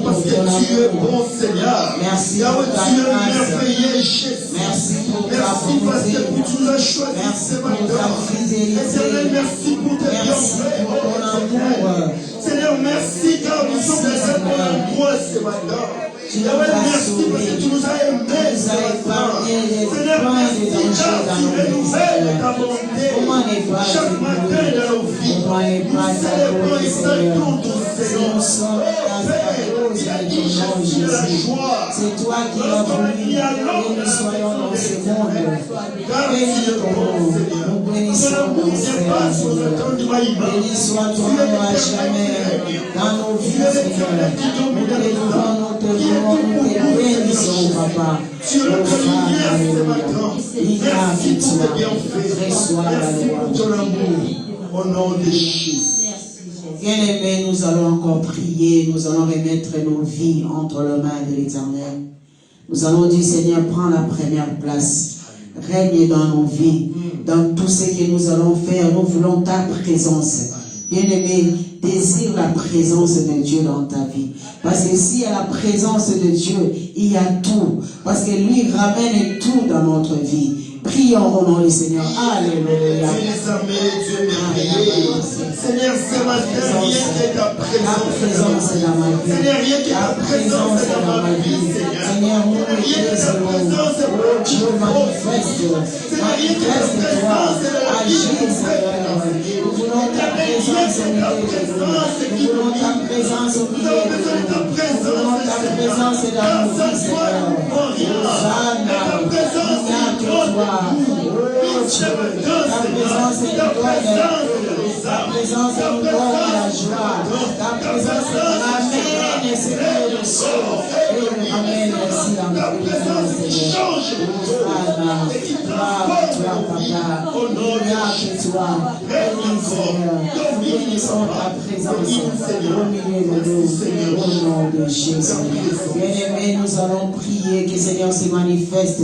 Parce que tu es bon, Seigneur. Merci. Yahweh, tu es merveilleux, Jésus. Merci pour ta Merci parce que tu nous as choisi ce matin. Éternel, merci pour tes bienfaits. Oh, Seigneur, merci car nous sommes dans cet endroit ce matin. Yahweh, merci parce que tu nous as aimés ce matin. Seigneur, merci car tu renouvelles ta bonté chaque matin dans nos vies. Nous célébrons et saluons ton Seigneur. C'est toi qui as voulu que nous soyons dans ce monde. Bénis ton nom. Nous bénissons ton Seigneur. Béni soit ton nom à jamais dans nos vies, Seigneur. Nous te louons, nous te louons, nous te bénissons, Papa. Tu es le lumière ce matin. Merci pour tes bienfaits. Merci pour ton amour. Au nom de Jésus. Bien-aimés, nous allons encore prier, nous allons remettre nos vies entre les mains de l'Éternel. Nous allons dire, Seigneur, prends la première place. Règne dans nos vies, dans tout ce que nous allons faire. Nous voulons ta présence. Bien-aimé, désire la présence de Dieu dans ta vie. Parce que s'il y a la présence de Dieu, il y a tout. Parce que lui ramène tout dans notre vie. Prions au nom du Seigneur. Alléluia. Seigneur, ce matin, rien que ta présence est dans ma vie. Seigneur, rien que ta présence est dans ma vie. Seigneur, nous te désolons. Oh Dieu, manifeste. Manifeste toi. Agis, Seigneur. Nous voulons ta présence au milieu de nous. Nous voulons ta présence au milieu de nous. Nous voulons ta présence dans nos vies, Seigneur. Hosanna. Il n'y a que toi. Ta présence est nous donne, ta présence nous donne la joie, ta présence nous ramène ce que nous sommes et nous ramène ici dans notre présence, Seigneur. Toi, Papa, il n'y a que toi. Bénis, Seigneur. Nous bénissons ta présence au milieu de nous, au nom de Jésus. Bien-aimés, nous allons prier que Seigneur se manifeste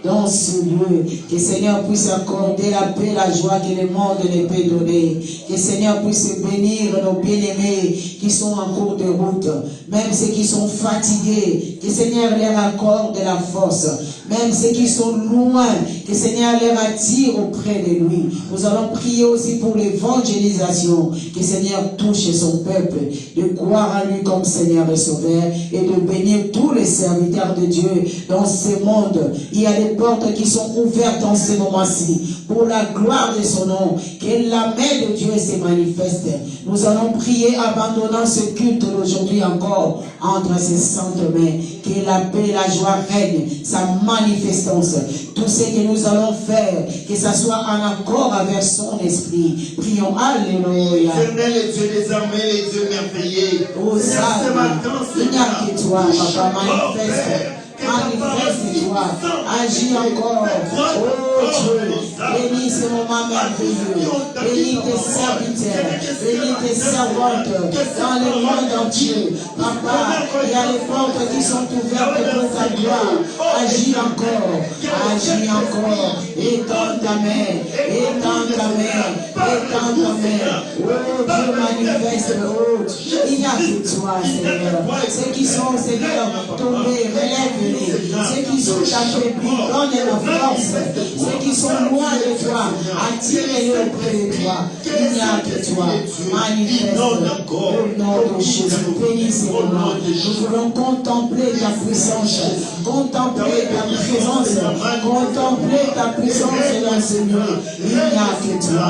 dans ce lieu, que Seigneur puisse accorder la paix, la joie que le monde ne peut donner, que Seigneur puisse bénir nos bien-aimés qui sont en cours de route, même ceux qui sont fatigués, que Seigneur leur accorde la force, même ceux qui sont loin, que Seigneur leur attire auprès de lui. Nous allons prier aussi pour l'évangélisation, que Seigneur touche son peuple, de croire en lui comme Seigneur et Sauveur, et de bénir tous les serviteurs de Dieu dans ce monde. Il y a des portes qui sont ouvertes en ce moment-ci, pour la gloire de son nom, que la main de Dieu se manifeste. Nous allons prier, abandonnant ce culte d'aujourd'hui encore, entre ses saintes mains, que la paix et la joie règnent, sa manifestance. Tout ce que nous allons faire, que ça soit en accord avec son esprit. Prions, alléluia. Éternel et Dieu des armées, les dieux merveilleux. Oh, ça, il n'y a que toi, papa, manifeste. Manifeste-toi, agis encore. Oh Dieu, bénis ce moment merveilleux. Bénis tes serviteurs, bénis tes servantes dans le monde entier. Papa, il y a les portes qui sont ouvertes pour ta gloire. Agis encore, agis encore. Étends ta main, étends ta main, étends ta main. Oh Dieu, manifeste. Oh, il n'y a que toi, Seigneur. Ceux qui sont, Seigneur, tombés, relève. Ceux qui sont affaiblis, donne la force. Ceux qui sont loin de toi, attire-les auprès de toi. Il n'y a que toi. Manifeste au nom de Jésus. Bénis ces moments. Nous voulons contempler ta puissance, contempler ta présence, contempler ta puissance dans ce lieu. Il n'y a que toi.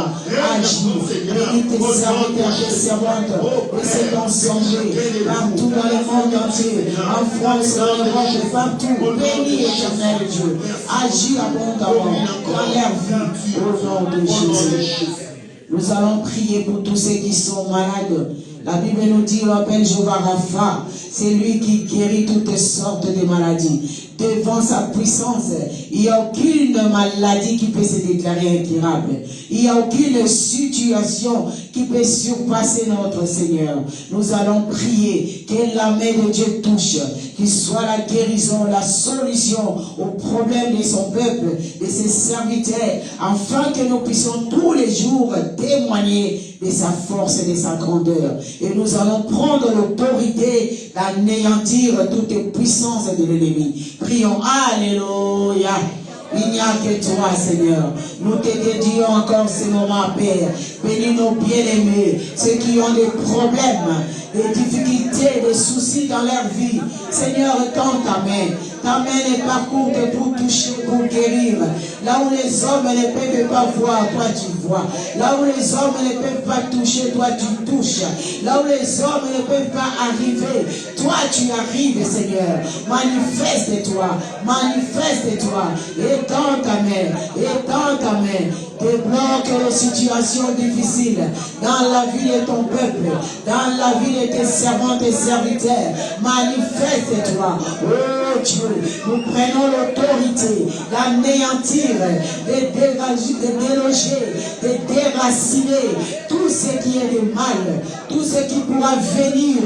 Agis. Bénis tes serviteurs, tes servantes, et ces ensemblés partout dans le monde entier, en France, en Europe, partout. Bénis éternel Dieu. Agis abondamment dans leur vie au nom de Jésus. Nous allons prier pour tous ceux qui sont malades. La Bible nous dit, on appelle Jéhovah Rapha. C'est lui qui guérit toutes sortes de maladies. Devant sa puissance, il n'y a aucune maladie qui peut se déclarer incurable. Il n'y a aucune situation qui peut surpasser notre Seigneur. Nous allons prier que la main de Dieu touche, qu'il soit la guérison, la solution aux problèmes de son peuple, de ses serviteurs, afin que nous puissions tous les jours témoigner de sa force et de sa grandeur. Et nous allons prendre l'autorité d'anéantir toute puissance de l'ennemi. Prions, alléluia. Il n'y a que toi, Seigneur. Nous te dédions encore ce moment, Père. Bénis nos bien-aimés, ceux qui ont des problèmes, des difficultés, des soucis dans leur vie. Seigneur, tends ta main. Ta main n'est pas courte pour toucher, pour guérir. Là où les hommes ne peuvent pas voir, toi tu vois. Là où les hommes ne peuvent pas toucher, toi tu touches. Là où les hommes ne peuvent pas arriver, toi tu arrives, Seigneur. Manifeste-toi, manifeste-toi. Étends ta main, étends ta main. Débloque les situations difficiles dans la vie de ton peuple, dans la vie de tes servants et serviteurs. Manifeste-toi. Oh Dieu, nous prenons l'autorité d'anéantir, de dégager, de déloger, de déraciner tout ce qui est de mal, tout ce qui pourra venir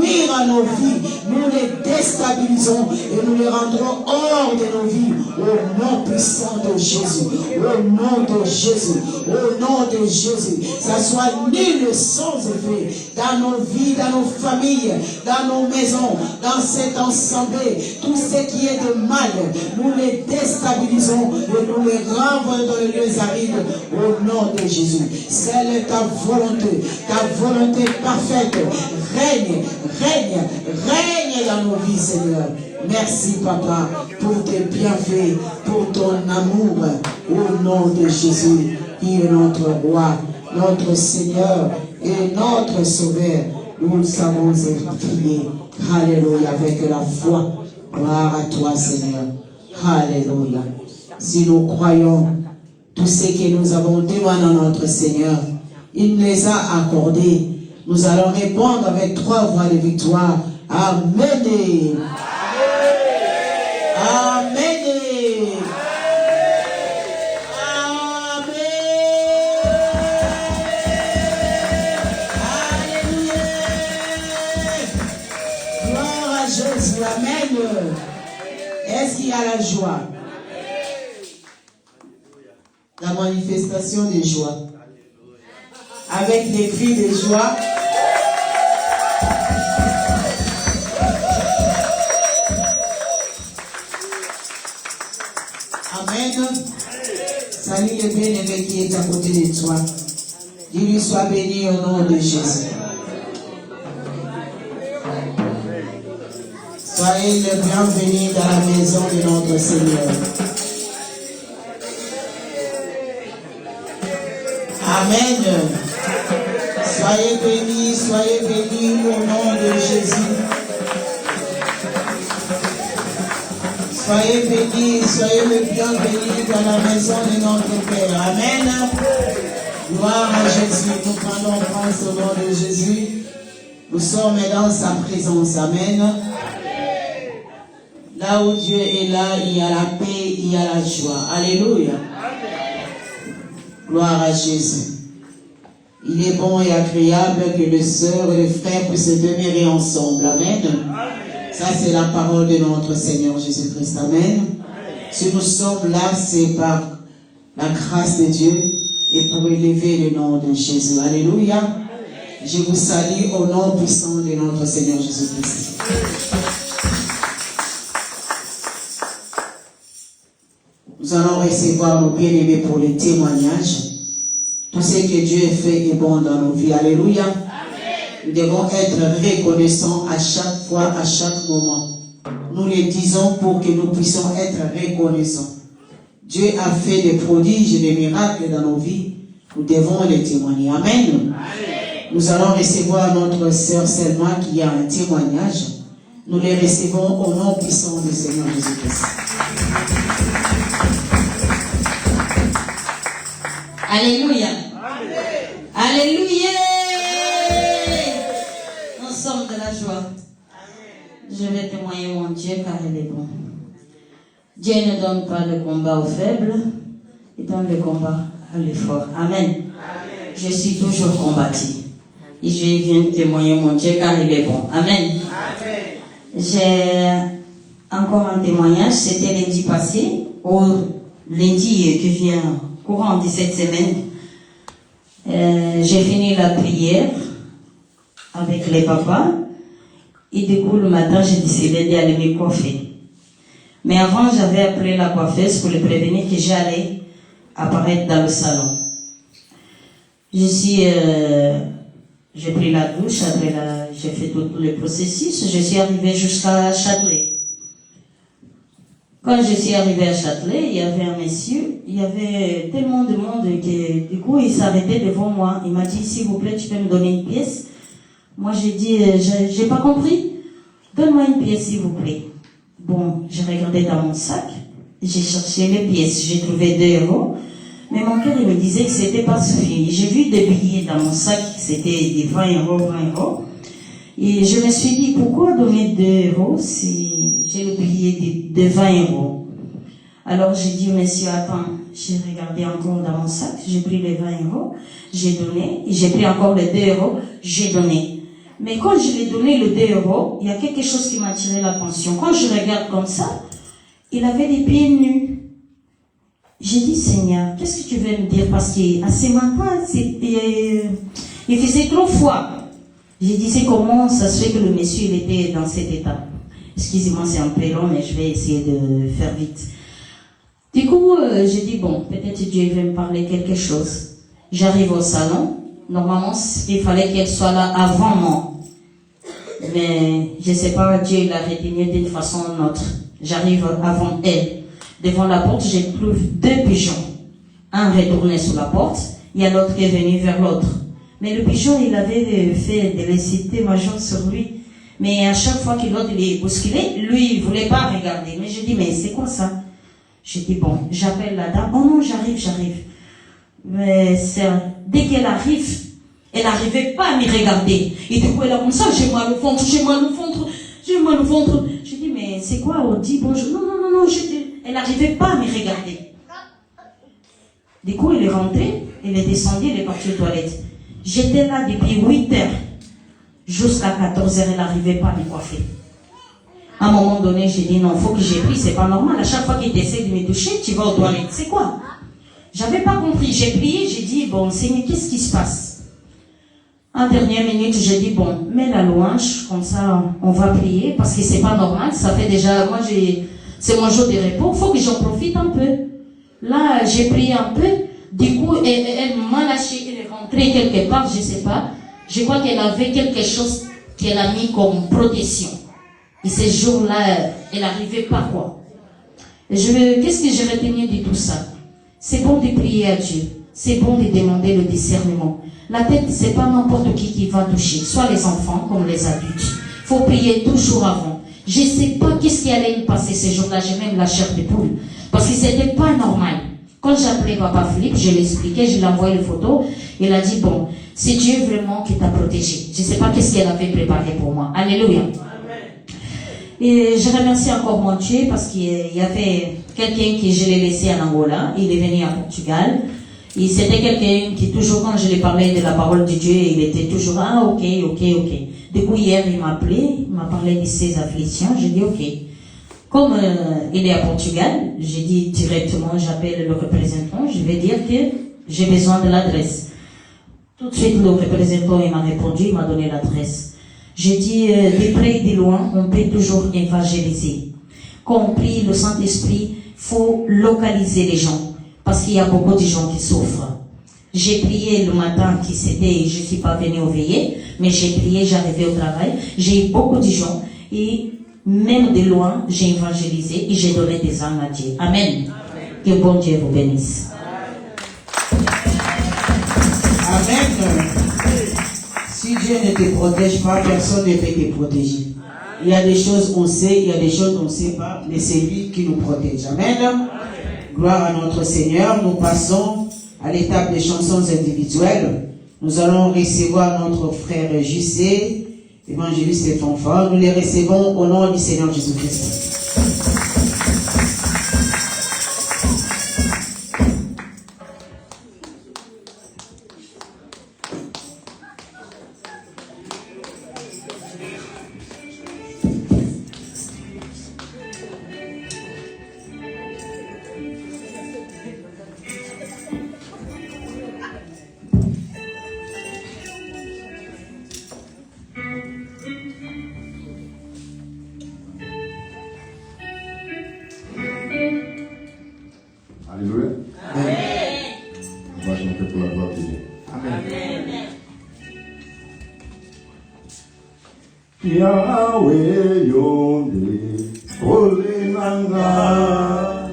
nuire à nos vies. Nous les déstabilisons et nous les rendrons hors de nos vies au nom puissant de Jésus. Au nom de Jésus, au nom de Jésus, ça soit nul sans effet dans nos vies, dans nos familles, dans nos maisons, dans cette assemblée. Tout ce qui est de mal, nous les déstabilisons et nous les renvoyons dans les lieux arides au nom de Jésus. Celle est ta volonté parfaite. Règne, règne, règne dans nos vies, Seigneur. Merci, Papa, pour tes bienfaits, pour ton amour, au nom de Jésus, qui est notre roi, notre Seigneur et notre Sauveur. Nous savons prier. Alléluia, avec la foi. Gloire à toi, Seigneur. Alléluia. Si nous croyons tout ce que nous avons demandé à notre Seigneur, il nous les a accordés. Nous allons répondre avec 3 voix de victoire. Amen. Amen. Amen. Alléluia. Gloire à Jésus. Amen. Est-ce qu'il y a la joie? La manifestation de joie. Avec des cris de joie. Amen. Salut le bien-aimé qui est à côté de toi. Dis-lui sois béni au nom de Jésus. Soyez le bienvenu dans la maison de notre Seigneur. Amen. Soyez bénis au nom de Jésus. Soyez bénis, soyez le bienvenu dans la maison de notre Père. Amen. Gloire à Jésus. Nous prenons grâce au nom de Jésus. Nous sommes dans sa présence. Amen. Là où Dieu est là, il y a la paix, il y a la joie. Alléluia. Gloire à Jésus. Il est bon et agréable que les sœurs et les frères puissent demeurer ensemble. Amen. Ça, c'est la parole de notre Seigneur Jésus-Christ. Amen. Si nous sommes là, c'est par la grâce de Dieu et pour élever le nom de Jésus. Alléluia. Je vous salue au nom puissant de notre Seigneur Jésus-Christ. Nous allons recevoir nos bien-aimés pour les témoignages. Tout ce que Dieu fait est bon dans nos vies. Alléluia. Nous devons être reconnaissants à chaque fois, à chaque moment. Nous le disons pour que nous puissions être reconnaissants. Dieu a fait des prodiges et des miracles dans nos vies. Nous devons les témoigner. Amen. Nous allons recevoir notre sœur Selma qui a un témoignage. Nous les recevons au nom puissant du Seigneur Jésus-Christ. Alléluia. Alléluia. Nous sommes de la joie. Je vais témoigner mon Dieu car il est bon. Dieu ne donne pas le combat aux faibles, il donne le combat à l'effort. Amen. Je suis toujours combattu. Et je viens témoigner mon Dieu car il est bon. Amen. J'ai encore un témoignage. C'était lundi passé, au lundi qui vient, courant de cette semaine. J'ai fini la prière avec les papas. Et du coup, le matin, j'ai décidé d'aller me coiffer. Mais avant, j'avais appelé la coiffeuse pour le prévenir que j'allais apparaître dans le salon. J'ai pris la douche, j'ai fait tout le processus, je suis arrivée jusqu'à Châtelet. Quand je suis arrivée à Châtelet, il y avait un monsieur, il y avait tellement de monde que du coup, il s'arrêtait devant moi. Il m'a dit, s'il vous plaît, tu peux me donner une pièce? Moi, j'ai dit, j'ai pas compris. Donne-moi une pièce, s'il vous plaît. Bon, j'ai regardé dans mon sac, j'ai cherché les pièces, j'ai trouvé 2 €. Mais mon cœur, il me disait que c'était pas suffisant. J'ai vu des billets dans mon sac, c'était des 20 €, 20 €. Et je me suis dit, pourquoi donner 2 € si j'ai le billet de 20 €? Alors j'ai dit, monsieur, attends, j'ai regardé encore dans mon sac, j'ai pris les 20 €, j'ai donné, et j'ai pris encore les 2 €, j'ai donné. Mais quand je lui ai donné le 2 €, il y a quelque chose qui m'a attiré l'attention. Quand je regarde comme ça, il avait des pieds nus. J'ai dit, Seigneur, qu'est-ce que tu veux me dire? Parce qu'à ce matin, il faisait trop froid. J'ai dit, c'est comment ça se fait que le monsieur il était dans cet état? Excusez-moi, c'est un peu long, mais je vais essayer de faire vite. Du coup, j'ai dit, bon, peut-être Dieu va me parler quelque chose. J'arrive au salon. Normalement, il fallait qu'elle soit là avant moi. Mais je ne sais pas, Dieu l'a retenu d'une façon ou d'une autre. J'arrive avant elle. Devant la porte, j'ai trouvé 2 pigeons. Un retourné sur la porte, il y a l'autre qui est venu vers l'autre. Mais le pigeon, il avait fait de l'incité majeure sur lui. Mais à chaque fois que l'autre est bousculé, lui, il ne voulait pas regarder. Mais je dis, mais c'est quoi ça? Je dis, bon, j'appelle la dame. Oh non, j'arrive. Mais dès qu'elle arrive, elle n'arrivait pas à me regarder. Et du coup, elle a comme ça, j'ai mal au ventre. Je dis, mais c'est quoi? On dit bonjour. Non. Elle n'arrivait pas à me regarder. Du coup, elle est rentrée, elle est descendue, elle est partie aux toilettes. J'étais là depuis 8 heures. Jusqu'à 14 heures, elle n'arrivait pas à me coiffer. À un moment donné, j'ai dit, non, il faut que j'ai pris, c'est pas normal. À chaque fois qu'il essaie de me toucher, tu vas aux toilettes. C'est quoi? J'avais pas compris. J'ai prié, j'ai dit, bon, Seigneur, qu'est-ce qui se passe? En dernière minute, j'ai dit, bon, mets la louange, comme ça, on va prier, parce que c'est pas normal. Ça fait déjà, c'est mon jour de repos, il faut que j'en profite un peu. Là, j'ai prié un peu, du coup, elle m'a lâché, elle est rentrée quelque part, je sais pas. Je crois qu'elle avait quelque chose qu'elle a mis comme protection. Et ces jours-là, elle n'arrivait pas, quoi. Qu'est-ce que j'ai retenu de tout ça? C'est bon de prier à Dieu. C'est bon de demander le discernement. La tête, c'est pas n'importe qui va toucher, soit les enfants comme les adultes. Il faut prier toujours avant. Je ne sais pas qu'est-ce qui allait me passer ces jours-là, j'ai même la chair de poule. Parce que c'était pas normal. Quand j'appelais Papa Philippe, je l'expliquais, je lui envoyais les photos. Il a dit, bon, c'est Dieu vraiment qui t'a protégé. Je ne sais pas qu'est-ce qu'elle avait préparé pour moi. Alléluia. Et je remercie encore mon Dieu parce qu'il y avait quelqu'un que je l'ai laissé en Angola. Il est venu à Portugal. Et c'était quelqu'un qui, toujours quand je lui parlais de la parole de Dieu, il était toujours, ah, ok. Du coup, hier, il m'a appelé, il m'a parlé de ses afflictions. J'ai dit, ok. Comme il est à Portugal, j'ai dit directement, j'appelle le représentant, je vais dire que j'ai besoin de l'adresse. Tout de suite, le représentant, il m'a répondu, il m'a donné l'adresse. J'ai dit, de près et de loin, on peut toujours évangéliser. Quand on prie le Saint-Esprit, faut localiser les gens. Parce qu'il y a beaucoup de gens qui souffrent. J'ai prié le matin qui c'était, je suis pas venue au veillées, mais j'ai prié, j'arrivais au travail. J'ai eu beaucoup de gens et même de loin, j'ai évangélisé et j'ai donné des âmes à Dieu. Amen. Que bon Dieu vous bénisse. Amen. Si Dieu ne te protège pas, personne ne peut te protéger. Il y a des choses on sait, il y a des choses on ne sait pas, mais c'est lui qui nous protège. Amen. Gloire à notre Seigneur. Nous passons à l'étape des chansons individuelles. Nous allons recevoir notre frère Jussé, évangéliste et fanfare. Nous les recevons au nom du Seigneur Jésus-Christ. Alléluia. Amen. On va chanter pour la gloire de Dieu. Amen. Yahweh yonde olenanga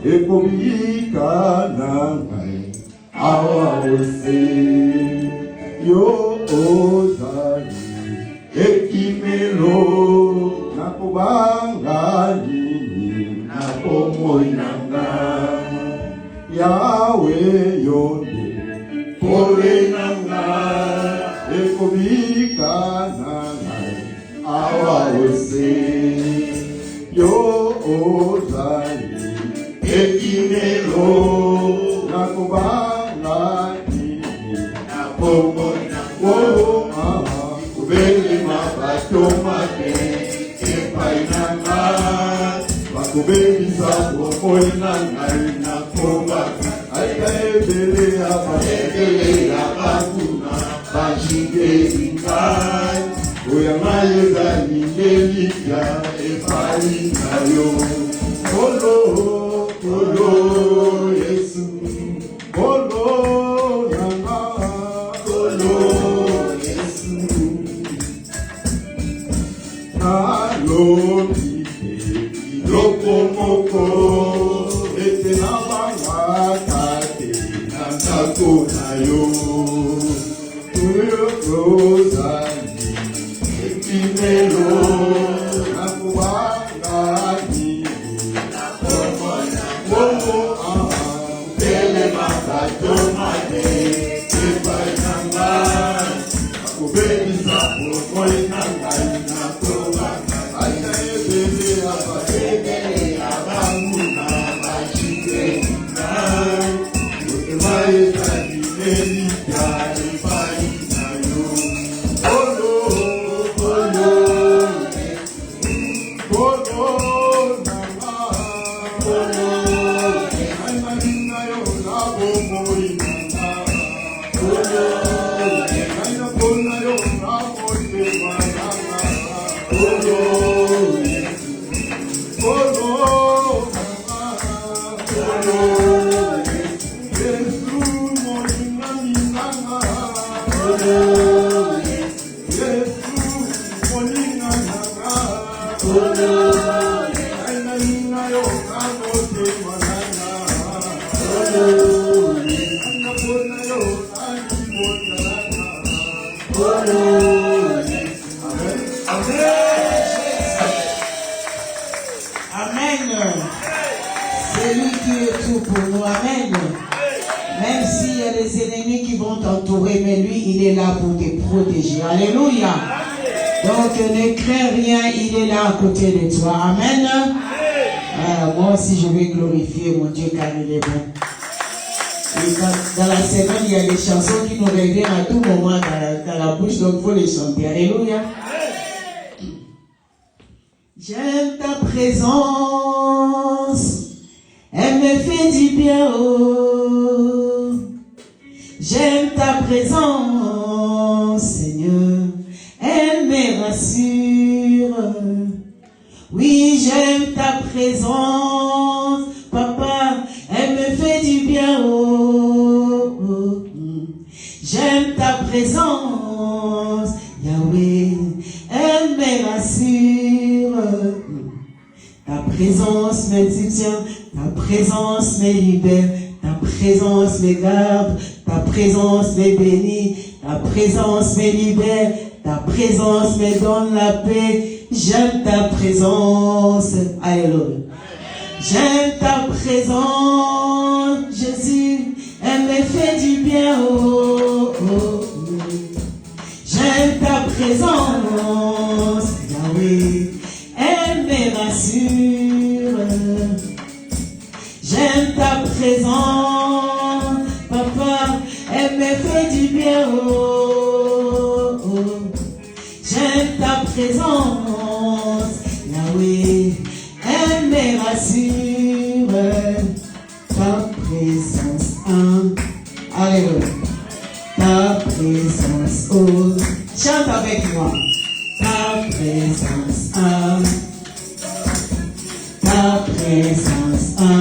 ekobika nangai awa ose yo ozali ekimelo nakobanga nini nakomoi nanga Yahweh yonde olenanga ekobika nangai awa ose yo ozali ekimelo nakobanga nini nakomona kubelema bato mabe epai nanga bakobebisa bomoi na ngai nakobaka ata ebele ya bakuna bajingeli ngai oyanga ezali ndelika epai na yo kolo yesu kolo nanga kolo yesu nalobi te biloko moko ete nabangaka te na ndako na yo ozali ekimelo nakobanga nini telema bato mabe epai na ngai nakobebisa bomoi na ngai nakobanga ata ebele ya banguna bajingeli ngai motema ezali nelika epai na yo kolo nanga kolo nainalinga yo na bomoi nanga kolo nainapona yo na motema nanga kolo kolo nanga kolo Yesu molingani nanga kolo Yesu molingani nanga kolo nainalinga yo na motema nanga kolo nainapona yo na limota nanga kolo Amen. Amen. Amen. C'est lui qui est tout pour nous. Amen. Même s'il y a des ennemis qui vont t'entourer, mais lui, il est là pour te protéger. Alléluia. Donc, ne crains rien, il est là à côté de toi. Amen. Moi aussi, je vais glorifier mon Dieu car il est bon. Et dans la semaine, il y a des chansons qui nous reviennent à tout moment dans la bouche, donc il faut les chanter. Alléluia. J'aime ta présence, elle me fait du bien. Oh. J'aime ta présence, Seigneur, elle me rassure. Oui, j'aime ta présence, Papa, elle me fait du bien. Oh, oh. J'aime ta présence, Yahweh, elle me rassure. Ta présence me soutient, ta présence me libère, ta présence me garde, ta présence me bénit, ta présence me libère, ta présence me donne la paix. J'aime ta présence. Alléluia. J'aime ta présence, Jésus, elle me fait du bien. Oh, oh. J'aime ta présence, Yahweh, elle me rassure. J'aime ta présence, Papa, elle me fait du bien. Oh, oh. J'aime ta présence, Yahweh, elle me rassure. Ta présence, alléluia. Ta présence, oh, chante avec moi. Ta présence, ta présence, ta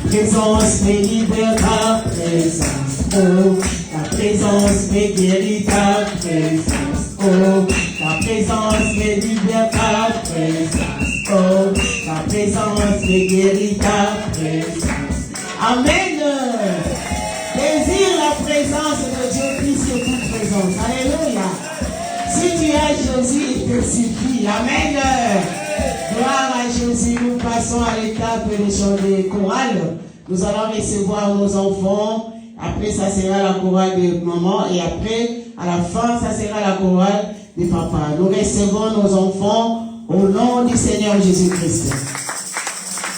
présence me libère, ta présence, oh, ta présence me guérit, ta présence, oh, ta présence me libère, ta présence, oh, ta présence me guérit, ta présence. Amen. Désire la présence de Dieu plus que toute présence. Alléluia. Si tu as Jésus, il te suffit. Amen. Gloire à Jésus. Nous passons à l'étape des chants des chorales. Nous allons recevoir nos enfants. Après, ça sera la chorale de maman. Et après, à la fin, ça sera la chorale de papa. Nous recevons nos enfants au nom du Seigneur Jésus-Christ.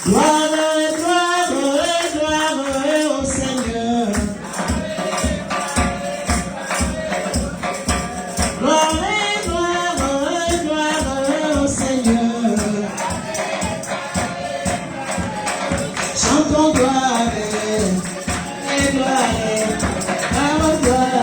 Gloire, gloire, gloire au Seigneur. Gloire, gloire, gloire au Seigneur. Chantons gloire, gloire, gloire, gloire, gloire.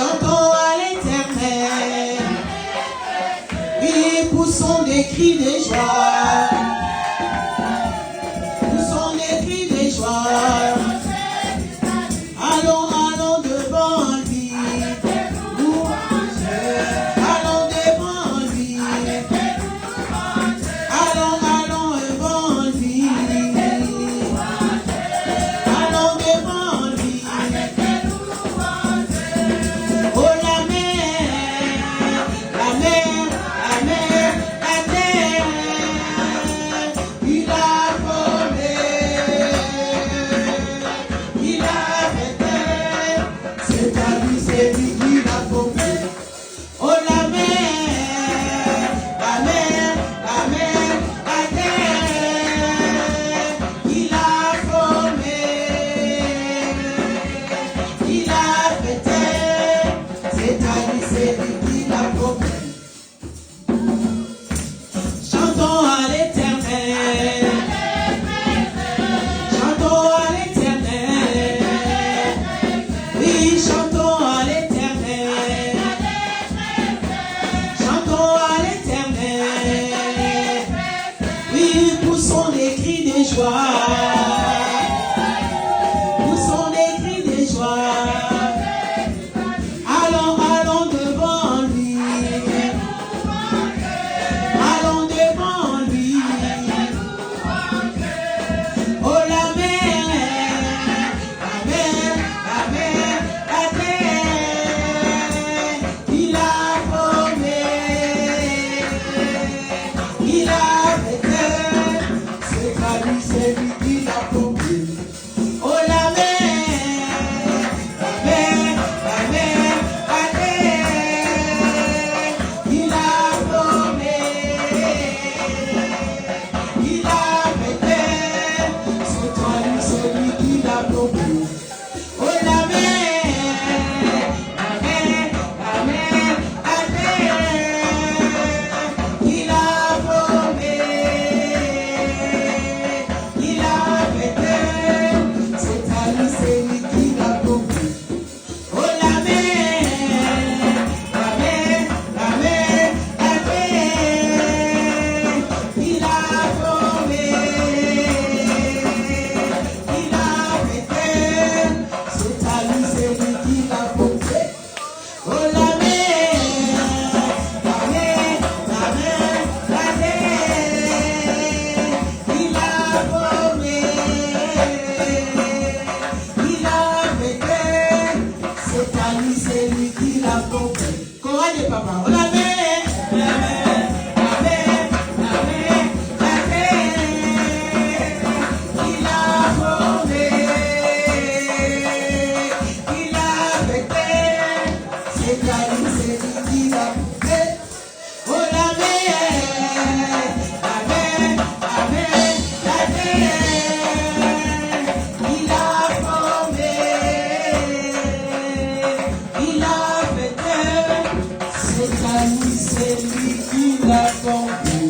Chantons à l'Éternel. Oui, poussons des cris de joie. Poussons des cris de joie. Allons, allons devant lui. Allons devant lui. Allons, allons devant lui. Allons devant lui. Oh la mer, la mer, la mer, la terre. Il a formé, il a fait, c'est à lui, c'est lui qui l'a formé. Oh la mer, la mer, la mer, la terre, il a formé, il a fait, c'est à lui, c'est lui qui l'a formé. Chantons à l'Éternel, chantons à l'Éternel, oui, chantons à l'Éternel, chantons à l'Éternel, oui, poussons des cris de joie, poussons des cris de joie, allons, allons devant lui, allons devant lui. Oh la mer, la mer, la mer, la terre, il a formé, il a fait, c'est à lui, c'est lui qui l'a formé. Oh la mer, la mer, la mer, la terre, il a formé, il a fait, c'est à lui, c'est lui qui l'a formé. Oh la mer, la mer, la mer, la terre, il a formé, il a fait, c'est à lui, c'est lui qui l'a formé. Oh la mer, la mer, la mer, la terre, il a formé, il a fait, c'est à lui, c'est lui qui l'a formé. Oh la mer, la mer, la mer, la terre, il a formé, il a fait, c'est à lui, c'est lui qui l'a formé. Courage papa, oh la mer, la mer, la mer, la mer, la terre, il a formé, il a fait, c'est à lui, c'est lui qui l'a formé. Oh la mer, la mer, la mer, la terre, il a formé, il a fait, c'est à lui, c'est lui qui l'a formé.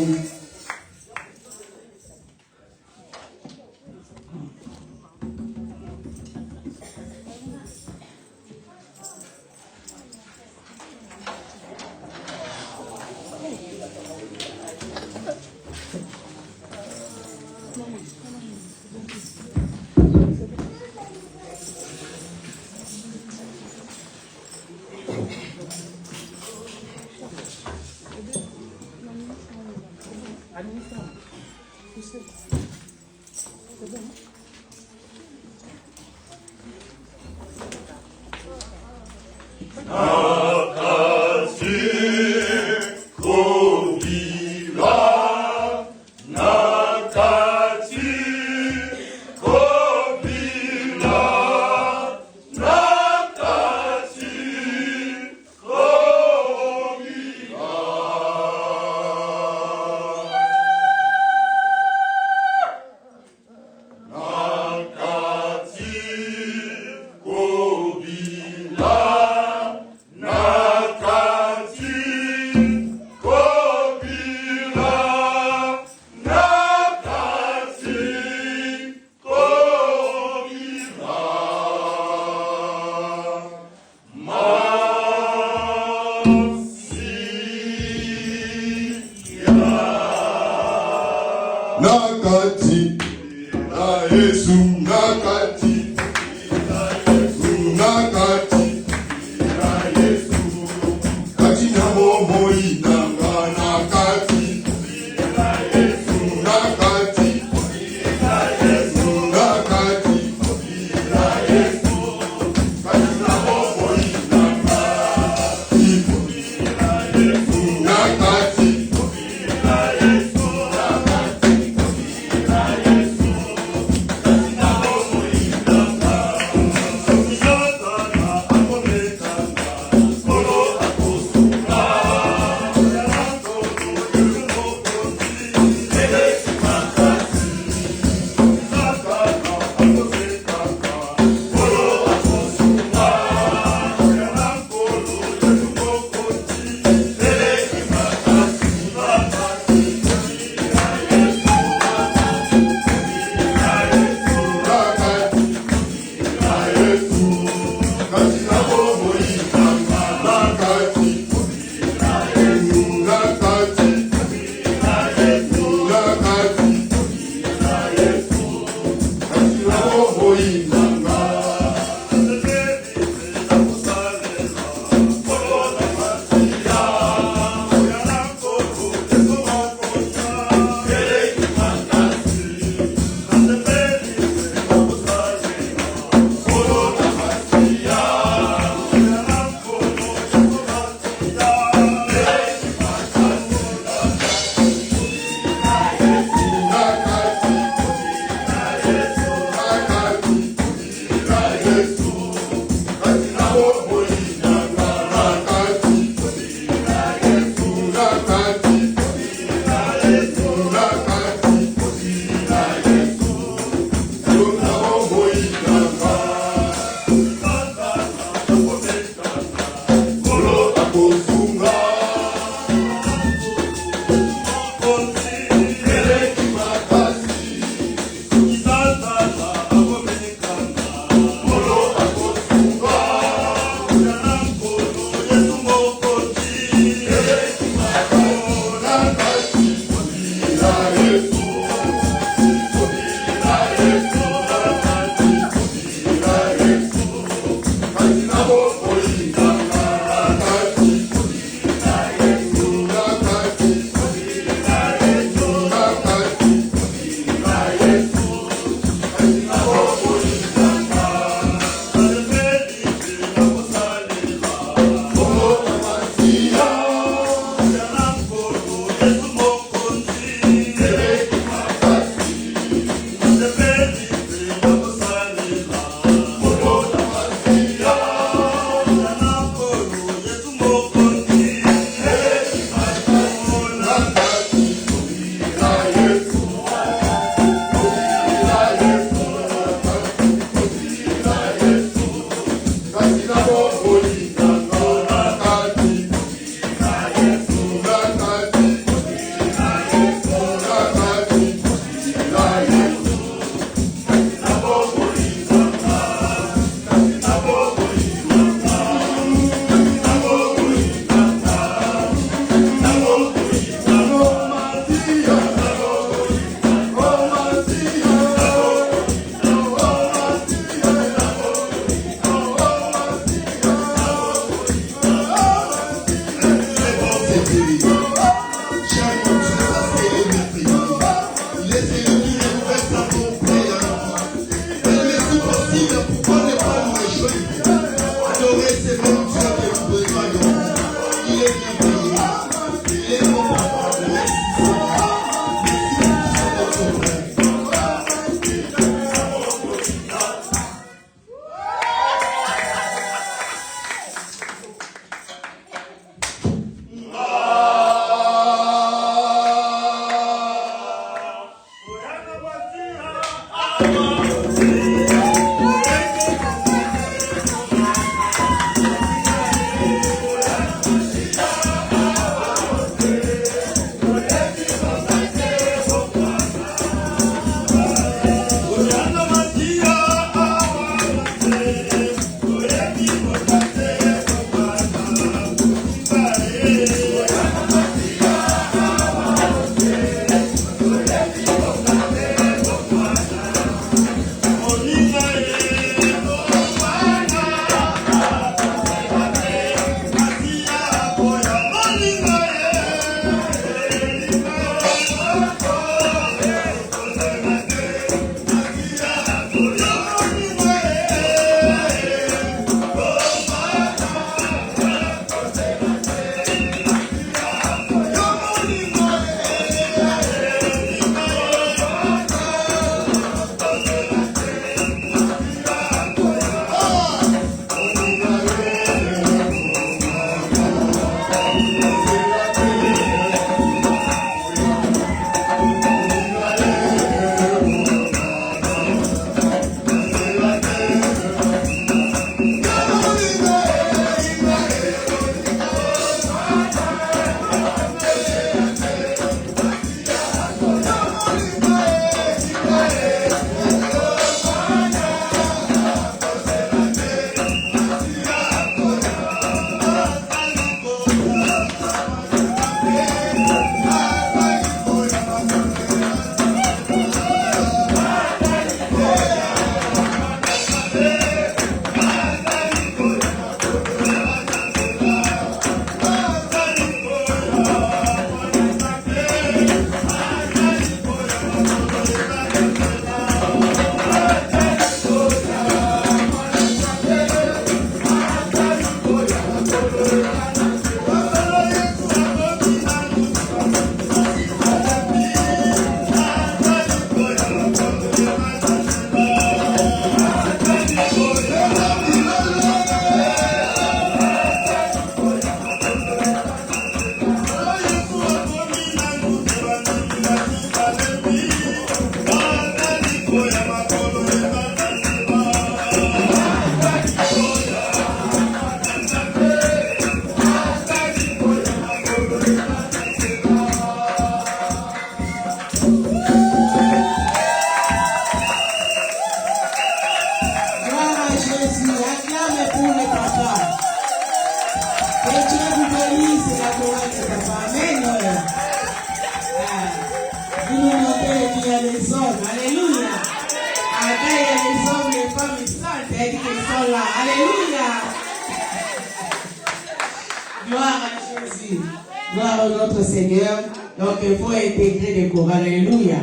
Gloire à notre Seigneur. Donc il faut intégrer des chorales. Alléluia.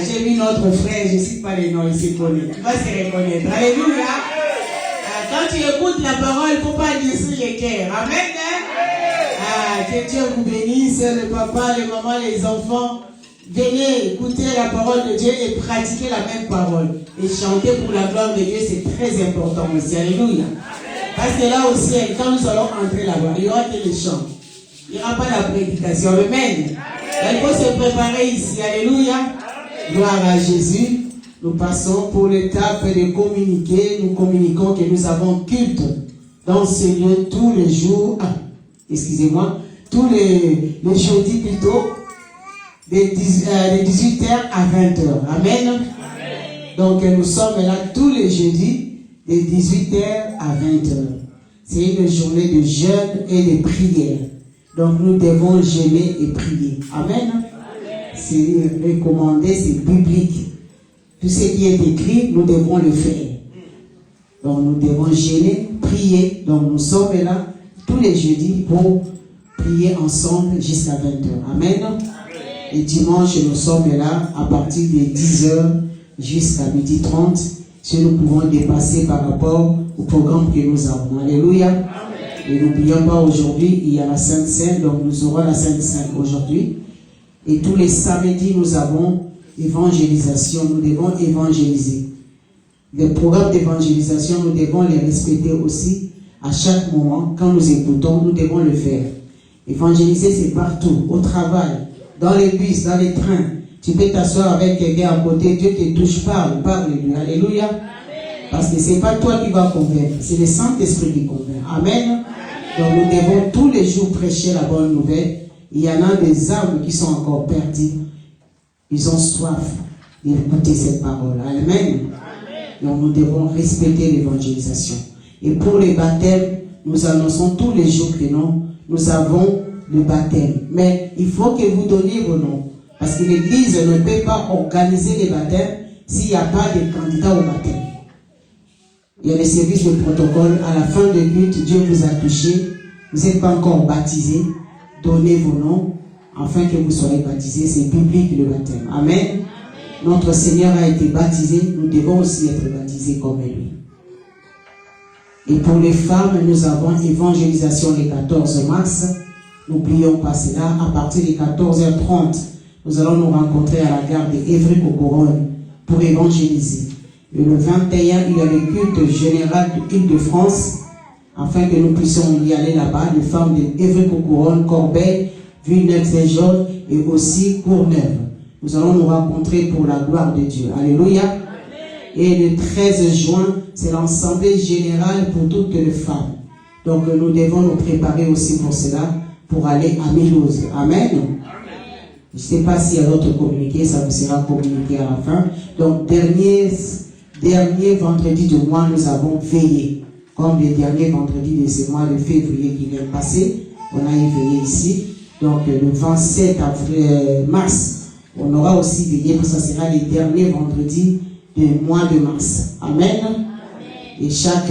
J'ai vu notre frère, je ne cite pas les noms, il se connaît. Il va se reconnaître. Alléluia. Quand tu écoutes la parole, il ne faut pas dire sur les cœurs. Amen. Que Dieu vous bénisse, le papa, les mamans, les enfants. Venez écouter la parole de Dieu et pratiquer la même parole. Et chanter pour la gloire de Dieu, c'est très important aussi. Alléluia. Parce que là aussi, quand nous allons entrer là-bas, il y aura que les chants. Il n'y aura pas la prédication. Amen. Il faut se préparer ici. Alléluia. Gloire à Jésus. Nous passons pour l'étape de communiquer. Nous communiquons que nous avons culte dans ce lieu tous les jours. Excusez-moi. Tous les jeudis plutôt. De 18h à 20h. Amen. Donc nous sommes là tous les jeudis de 18h à 20h. C'est une journée de jeûne et de prière. Donc nous devons jeûner et prier. Amen. C'est recommandé, c'est biblique. Tout ce qui est écrit, nous devons le faire. Donc nous devons jeûner, prier. Donc nous sommes là tous les jeudis pour prier ensemble jusqu'à 20h. Amen. Et dimanche, nous sommes là à partir de 10h jusqu'à 12h30. Si nous pouvons dépasser par rapport au programme que nous avons. Alléluia. Amen. Et n'oublions pas, aujourd'hui, il y a la Sainte Seine, donc nous aurons la Sainte Seine aujourd'hui. Et tous les samedis, nous avons évangélisation. Nous devons évangéliser. Les programmes d'évangélisation, nous devons les respecter aussi à chaque moment. Quand nous écoutons, nous devons le faire. Évangéliser, c'est partout, au travail, dans les bus, dans les trains. Tu peux t'asseoir avec quelqu'un à côté, Dieu te touche, parle-lui. Alléluia. Amen. Parce que ce n'est pas toi qui vas convaincre, c'est le Saint-Esprit qui convainc. Amen. Donc nous devons tous les jours prêcher la bonne nouvelle. Il y en a des âmes qui sont encore perdues. Ils ont soif d'écouter cette parole. Amen. Donc nous devons respecter l'évangélisation. Et pour les baptêmes, nous annonçons tous les jours que nous avons le baptême. Mais il faut que vous donniez vos noms. Parce que l'Église ne peut pas organiser les baptêmes s'il n'y a pas de candidats au baptême. Il y a les services de protocole. À la fin de culte, Dieu vous a touché. Vous n'êtes pas encore baptisé. Donnez vos noms afin que vous soyez baptisés. C'est biblique le baptême. Amen. Notre Seigneur a été baptisé. Nous devons aussi être baptisés comme lui. Et pour les femmes, nous avons évangélisation le 14 mars. N'oublions pas cela. À partir de 14h30, nous allons nous rencontrer à la gare de Évry-Cocoronne pour évangéliser. Et le 21, il y a le culte général de l'Île-de-France, afin que nous puissions y aller là-bas, les femmes de Évry-Cocoronne, Corbeil, Villeneuve-Saint-Georges et aussi Courneuve. Nous allons nous rencontrer pour la gloire de Dieu. Alléluia. Amen. Et le 13 juin, c'est l'Assemblée générale pour toutes les femmes. Donc nous devons nous préparer aussi pour cela, pour aller à Mulhouse. Amen. Je ne sais pas s'il y a d'autres communiqués, ça vous sera communiqué à la fin. Donc, dernier vendredi du mois, nous avons veillé. Comme le dernier vendredi de ce mois de février qui vient de passer, on a éveillé ici. Donc, le 27 mars, on aura aussi veillé, parce que ça sera le dernier vendredi du mois de mars. Amen. Et chaque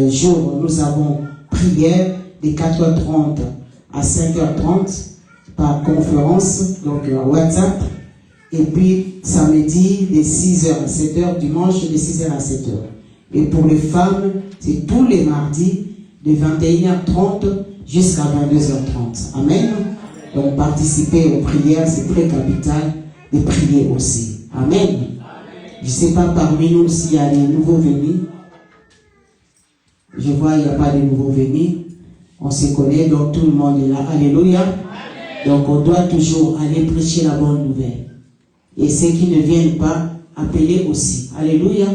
jour, nous avons prière de 4h30 à 5h30. Par conférence, donc WhatsApp, et puis samedi de 6h à 7h, dimanche de 6h à 7h. Et pour les femmes, c'est tous les mardis de 21h30 jusqu'à 22h30. Amen. Donc participer aux prières, c'est très capital de prier aussi. Amen. Je ne sais pas parmi nous s'il y a des nouveaux venus. Je vois il n'y a pas de nouveaux venus. On se connaît, donc tout le monde est là. Alléluia. Donc on doit toujours aller prêcher la bonne nouvelle. Et ceux qui ne viennent pas, appeler aussi. Alléluia.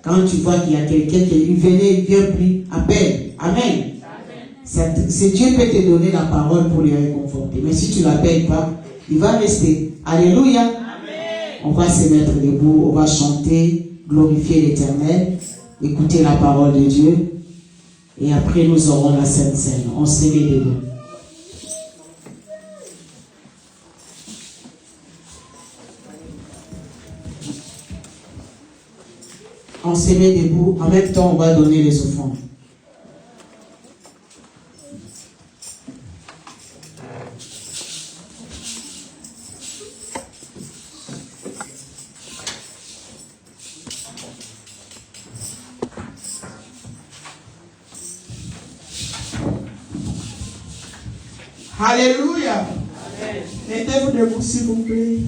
Quand tu vois qu'il y a quelqu'un qui vient plus, appelle. Amen. C'est Dieu peut te donner la parole pour les réconforter. Mais si tu ne l'appelles pas, il va rester. Alléluia. Amen. On va se mettre debout, on va chanter, glorifier l'Éternel, écouter la parole de Dieu. Et après, nous aurons la Sainte Seine. On se met debout. On se met debout. En même temps, on va donner les offrandes. Alléluia. Mettez-vous debout, s'il vous plaît.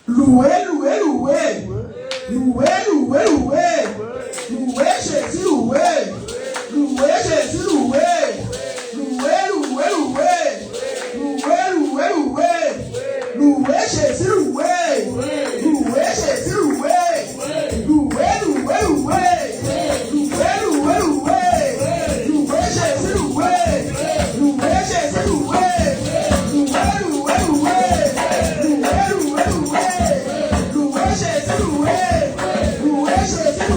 Louez, louez, louez. Louez, louez, louez. Louez Jésus, louez. Louez Jésus, louez. Louez, louez, louez. Louez, louez, louez. Louez Jésus, louez. Louez Jésus, louez. Louez, louez, louez. Louez, louez, louez. Louez Jésus, louez. Louez Jésus, louez. Louez, louez, louez. Louez, louez, louez. Louez Jésus, louez. Louez Jésus,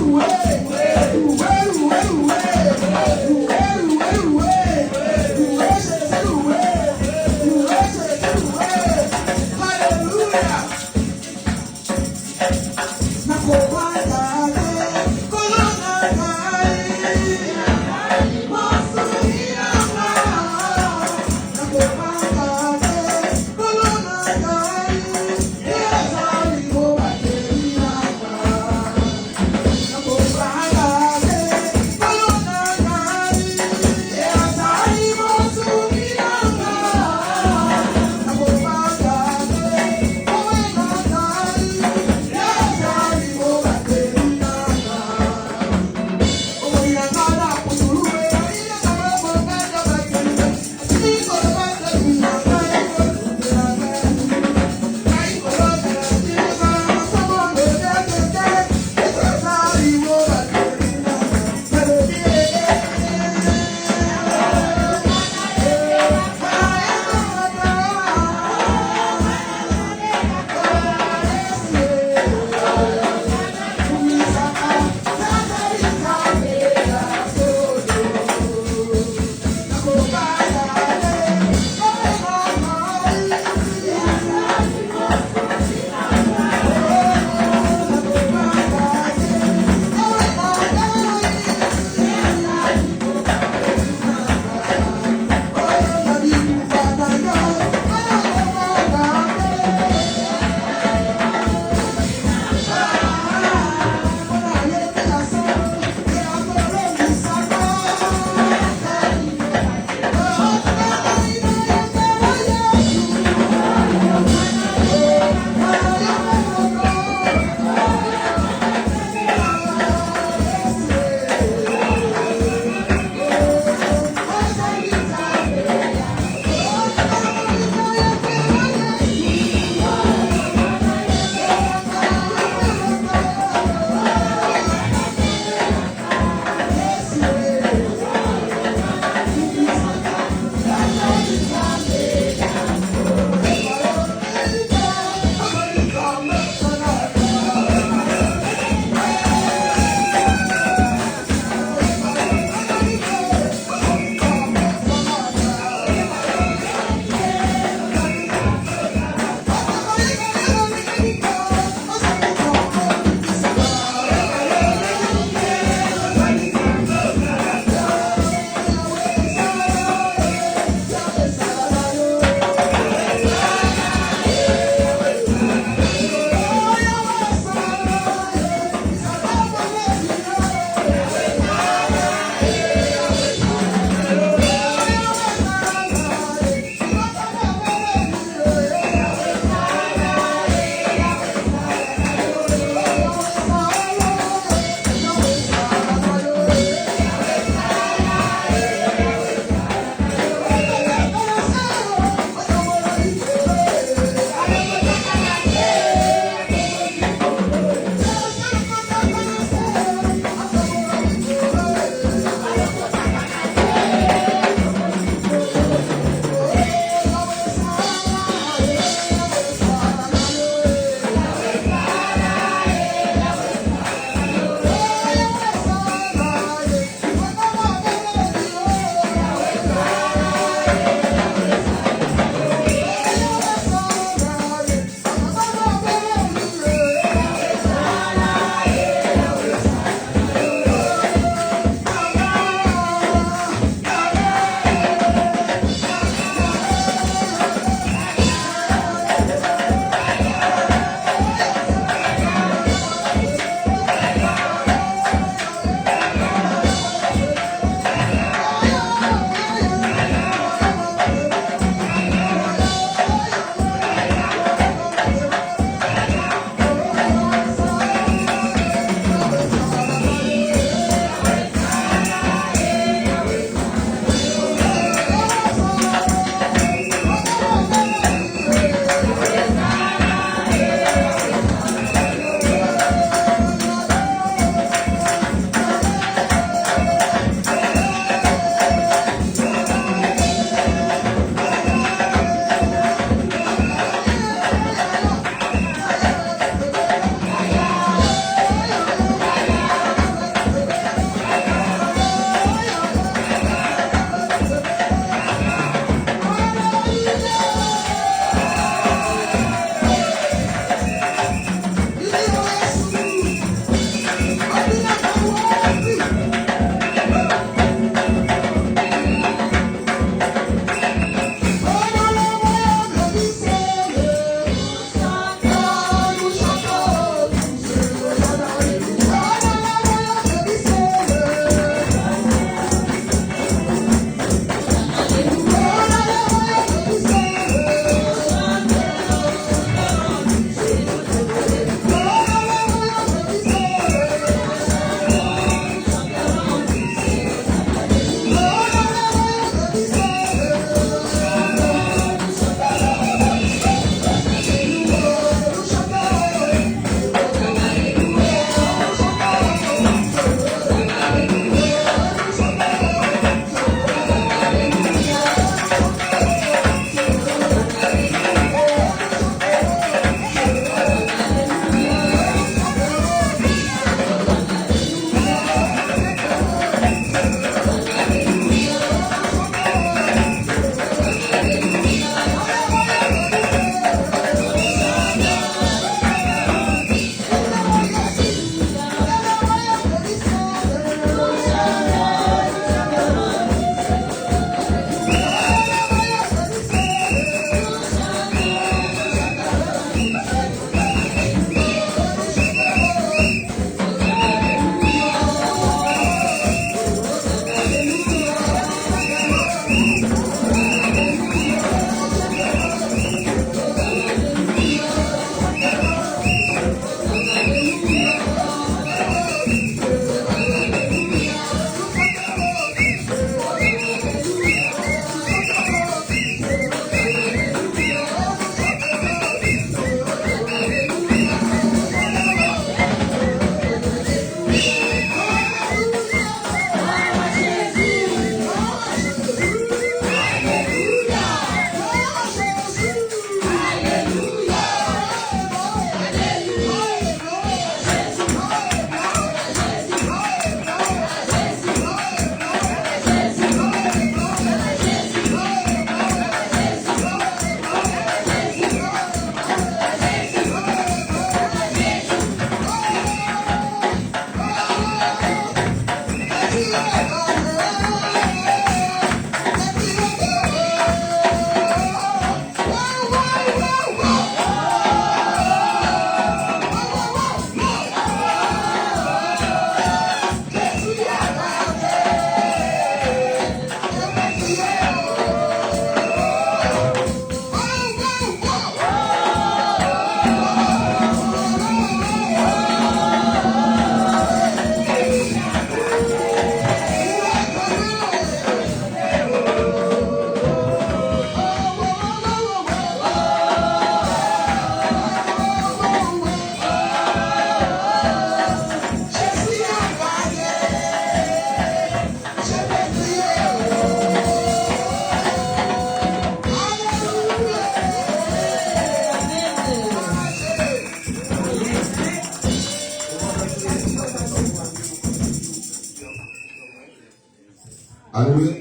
Alléluia.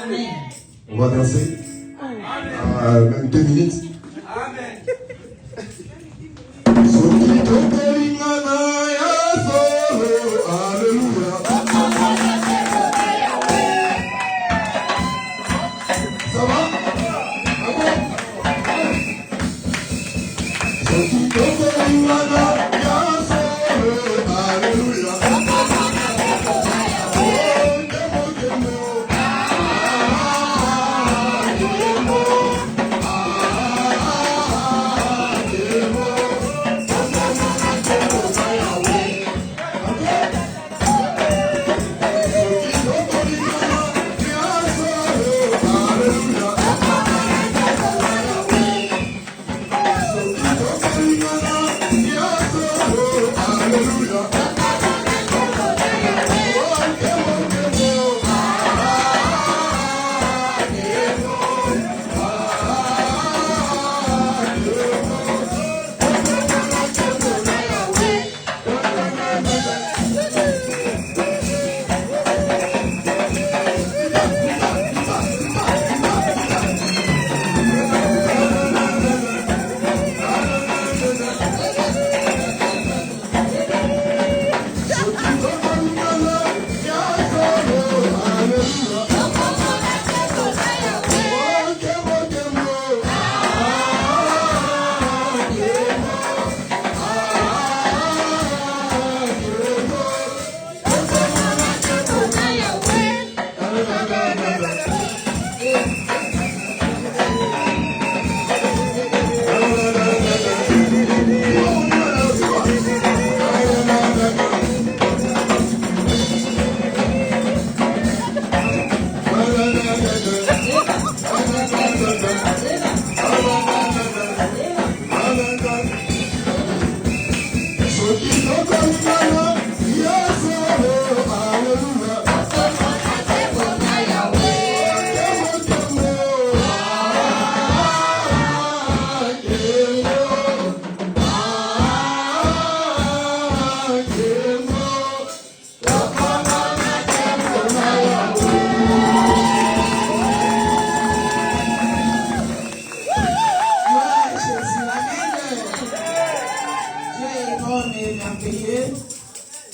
Amen. On va danser. Même 2 minutes.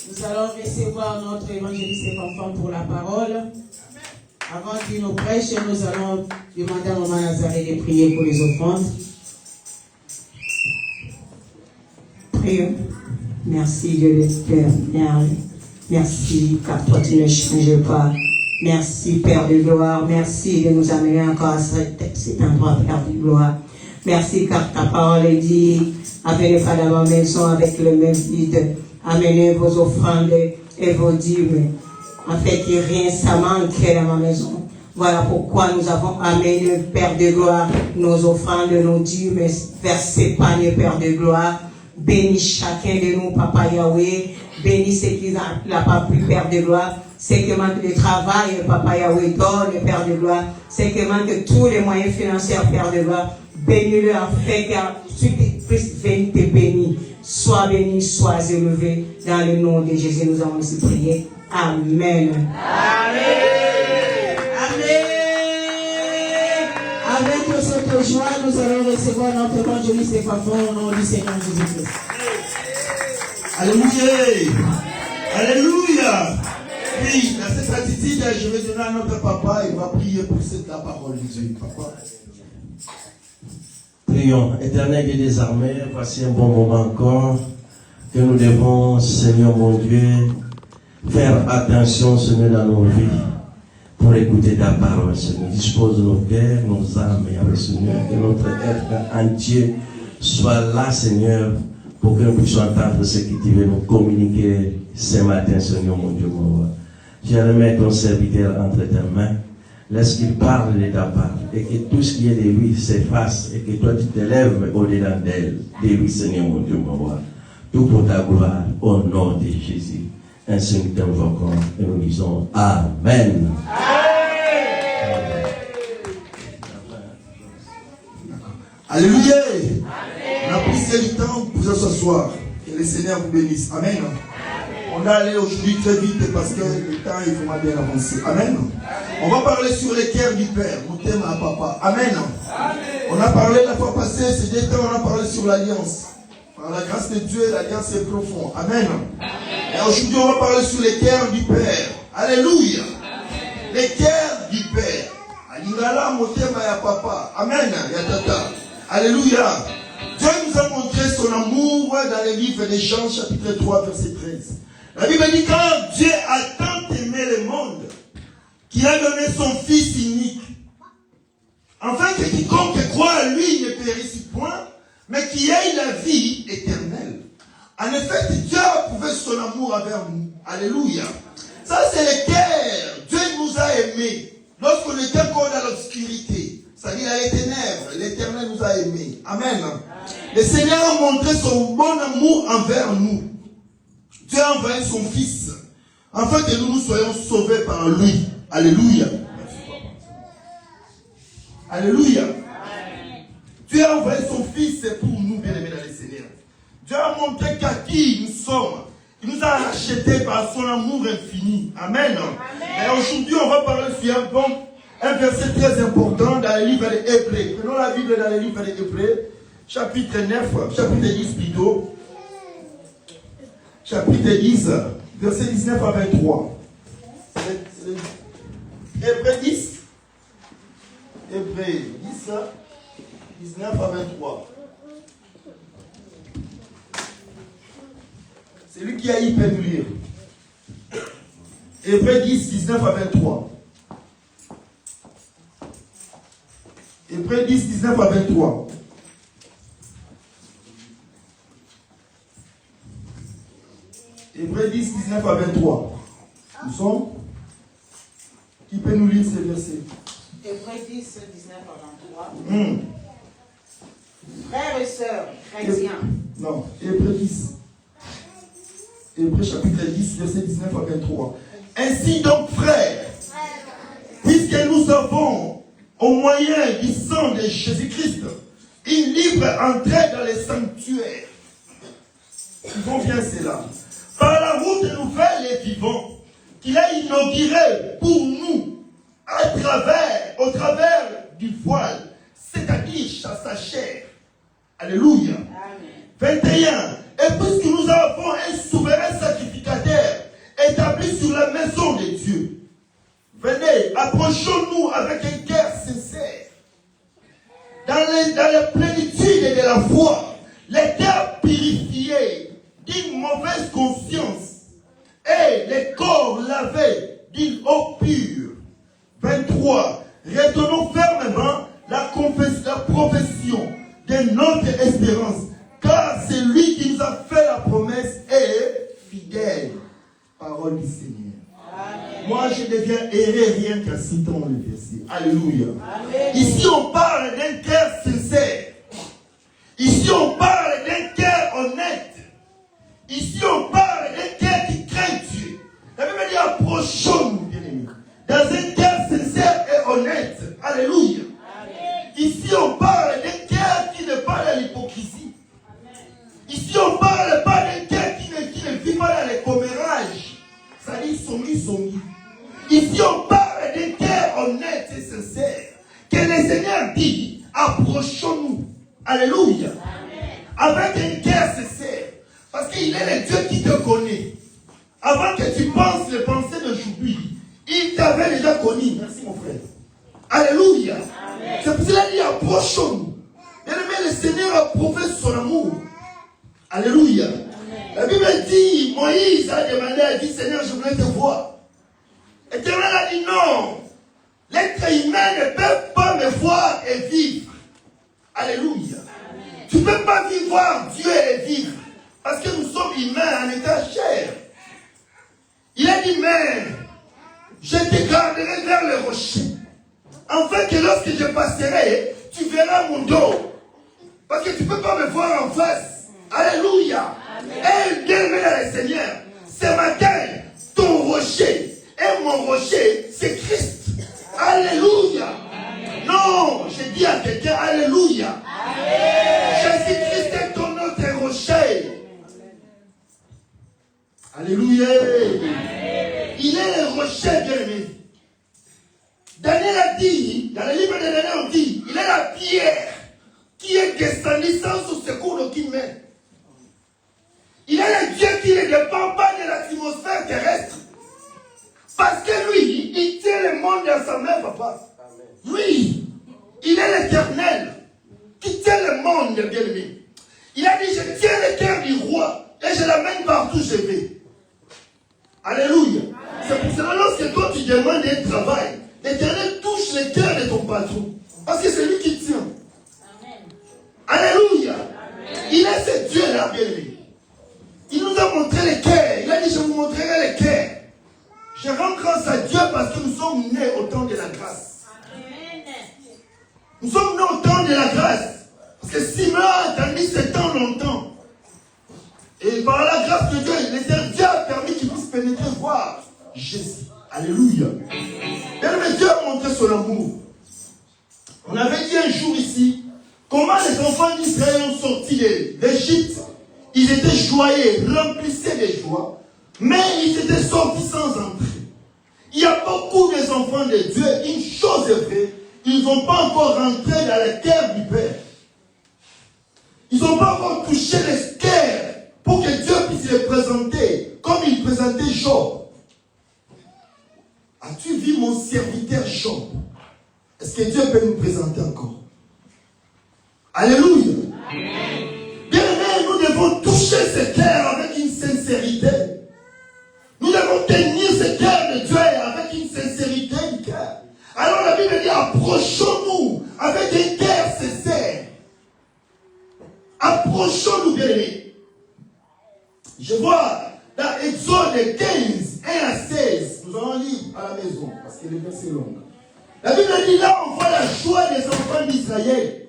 Nous allons recevoir notre évangéliste et confirme pour la parole. Avant qu'il nous prêche, nous allons demander à Maman Nazareth de prier pour les offrandes. Prions. Merci Dieu le Père. Merci car toi tu ne changes pas. Merci Père de gloire. Merci de nous amener encore à cet endroit, Père de gloire. Merci car ta parole dit, appelez pas dans ma maison avec le même vide. Amenez vos offrandes et vos dîmes, afin que rien ça manque dans ma maison. Voilà pourquoi nous avons amené, Père de gloire, nos offrandes, nos dîmes vers ces paniers, Père de gloire. Bénis chacun de nous, Papa Yahweh. Bénis ceux qui n'ont pas pu, Père de gloire. Ceux qui manquent de travail, Papa Yahweh, donne, Père de gloire. Ceux qui manquent tous les moyens financiers, Père de gloire. Bénis-le afin que tu puisses venir te bénir. Sois béni, sois élevé. Dans le nom de Jésus, nous avons aussi prié. Amen. Amen. Amen. Avec cette joie, nous allons recevoir notre évangéliste et parfum au nom du Seigneur Jésus-Christ. Alléluia. Alléluia. Oui, dans cette attitude, je vais donner à notre papa. Il va prier pour la parole de Dieu. Papa. Prions, Éternel et des armées, voici un bon moment encore que nous devons, Seigneur mon Dieu, faire attention, Seigneur, dans nos vies pour écouter ta parole, Seigneur. Dispose nos cœurs, nos âmes, Seigneur, que notre être entier soit là, Seigneur, pour que nous puissions entendre ce que tu veux nous communiquer ce matin, Seigneur mon Dieu, mon roi. Je remets ton serviteur entre tes mains. Laisse qu'il parle de ta part et que tout ce qui est de lui s'efface et que toi tu t'élèves au-delà d'elle, de lui, Seigneur mon Dieu, mon roi. Tout pour ta gloire, au nom de Jésus. Ainsi nous t'invoquons et nous disons Amen. Alléluia. On a pris du temps pour ce soir. Que le Seigneur vous bénisse. Amen. On On va aller aujourd'hui très vite parce que le temps est vraiment bien avancé. Amen. On va parler sur les cœurs du Père. Mon thème à papa. Amen. On a parlé la fois passée, ces deux temps, on a parlé sur l'alliance. Par la grâce de Dieu, l'alliance est profonde. Amen. Et aujourd'hui, on va parler sur les cœurs du Père. Alléluia. Les cœurs du Père. Alingala, mon thème à papa. Amen. Yatata. Alléluia. Dieu nous a montré son amour dans le livre des Jean, chapitre 3, verset 13. La Bible dit, quand Dieu a tant aimé le monde, qu'il a donné son Fils unique, afin que quiconque croit à lui ne périsse point, mais qu'il ait la vie éternelle. En effet, Dieu a prouvé son amour envers nous. Alléluia. Ça, c'est le cœur. Dieu nous a aimés lorsqu'on était encore dans l'obscurité. C'est-à-dire dans les ténèbres. L'Éternel nous a aimés. Amen. Le Seigneur a montré son bon amour envers nous. Dieu a envoyé son Fils, afin que nous soyons sauvés par lui. Alléluia. Alléluia. Dieu a envoyé son Fils pour nous, bien-aimés dans le Seigneur. Dieu a montré qu'à qui nous sommes. Il nous a rachetés par son amour infini. Amen. Et aujourd'hui, on va parler sur un verset très important dans le livre des Hébreux. Prenons la Bible dans le livre des Hébreux, chapitre 10 plutôt. Chapitre 10, verset 19 à 23. Hébreux 10. Hébreux 10, 19 à 23. Celui qui a eu peut nous lire. Hébreux 10, 19 à 23. Hébreux 10, 19 à 23. Hébreux 10, 19 à 23. Nous sommes. Qui peut nous lire ces versets? Hébreux 10, 19 à 23. Frères et sœurs, chrétiens. Non, Hébreux 10. Hébreux chapitre 10, verset 19 à 23. Ainsi donc, frères, puisque nous avons, au moyen du sang de Jésus-Christ, une libre entrée dans les sanctuaires. Suivons bien cela. Par la route nouvelle et vivante qu'il a inaugurée pour nous au travers du voile, c'est-à-dire sa chair. Alléluia. Amen. 21. Et puisque nous avons un souverain sacrificateur établi sur la maison de Dieu, venez, approchons-nous avec un cœur sincère, dans la plénitude de la foi, les cœurs purifiés d'une mauvaise conscience et les corps lavés d'une eau pure. 23. Retenons fermement la profession de notre espérance, car c'est lui qui nous a fait la promesse est fidèle. Parole du Seigneur. Amen. Moi, je deviens erré rien qu'en citant le verset. Alléluia. Amen. Ici, on parle d'un cœur sincère. Ici, on parle d'un cœur honnête. Ici, on parle d'un cœur qui craint Dieu. La Bible dit, approchons-nous, bien-aimés, dans un cœur sincère et honnête. Alléluia. Amen. Ici, on parle d'un cœur qui n'est pas dans l'hypocrisie. Amen. Ici, on ne parle pas d'un cœur qui ne vit pas dans les commérages. Ça dit songi. Ici, on parle d'un cœur honnête et sincère. Que le Seigneur dit, approchons-nous. Alléluia. Amen. Avec un cœur sincère. Parce qu'il est le Dieu qui te connaît. Avant que tu penses les pensées d'aujourd'hui, il t'avait déjà connu. Merci mon frère. Alléluia. Amen. C'est pour cela qu'il dit approchons-nous. Bien-aimé, le Seigneur a prouvé son amour. Alléluia. Amen. La Bible dit, Moïse a demandé, a dit, Seigneur, je voulais te voir. L'Éternel a dit non. L'être humain ne peut pas me voir et vivre. Alléluia. Amen. Tu ne peux pas voir Dieu et vivre. Parce que nous sommes humains en état chair. Il a dit, mais je te garderai vers le rocher. Afin que lorsque je passerai, tu verras mon dos. Parce que tu ne peux pas me voir en face. Alléluia. Et bien-aimé dans le Seigneur, ce matin, ton rocher et mon rocher, c'est Christ. Alléluia. Amen. Non, je dis à quelqu'un, Alléluia. Jésus-Christ est ton autre rocher. Alléluia. il est le rocher, bien-aimé. Daniel a dit, dans le livre de Daniel, on dit, il est la pierre qui est descendue sans secours d'aucune main. Il est le Dieu qui ne dépend pas de l'atmosphère terrestre. Parce que lui, il tient le monde dans sa main, papa. Lui, il est l'éternel qui tient le monde, bien-aimé. Il a dit, je tiens le cœur du roi et je l'amène partout où je vais. Alléluia. C'est pour cela, lorsque toi tu demandes un travail, l'Éternel touche le cœur de ton patron. Parce que c'est lui qui tient. Amen. Alléluia. Amen. Il est ce Dieu-là, bien-aimé. Il nous a montré le cœur. Il a dit, je vous montrerai le cœur. Je rends grâce à Dieu parce que nous sommes nés au temps de la grâce. Amen. Nous sommes nés au temps de la grâce. Parce que Simeon a attendu ce temps longtemps. Et par la grâce de Dieu, Dieu a permis qu'il puisse pénétrer, voir Jésus. Alléluia. Bien, Dieu a montré son amour. On avait dit un jour ici, comment les enfants d'Israël ont sorti d'Égypte. Ils étaient joyeux, remplissés de joie, mais ils étaient sortis sans entrée. Il y a beaucoup des enfants de Dieu, une chose est vraie, ils n'ont pas encore rentré dans la terre du Père. Ils n'ont pas encore touché les terres pour que Dieu puisse les présenter comme il présentait Job. As-tu vu mon serviteur Job? Est-ce que Dieu peut nous présenter encore? Alléluia. Bien aimé, nous devons toucher ce cœur avec une sincérité. Nous devons tenir ce cœur de Dieu avec une sincérité du cœur. Alors la Bible dit, approchons-nous avec un cœur sincère. Approchons-nous, bien aimés. Je vois dans Exode 15, 1 à 16, nous allons lire à la maison, parce que le verset est long. La Bible dit là, on voit la joie des enfants d'Israël.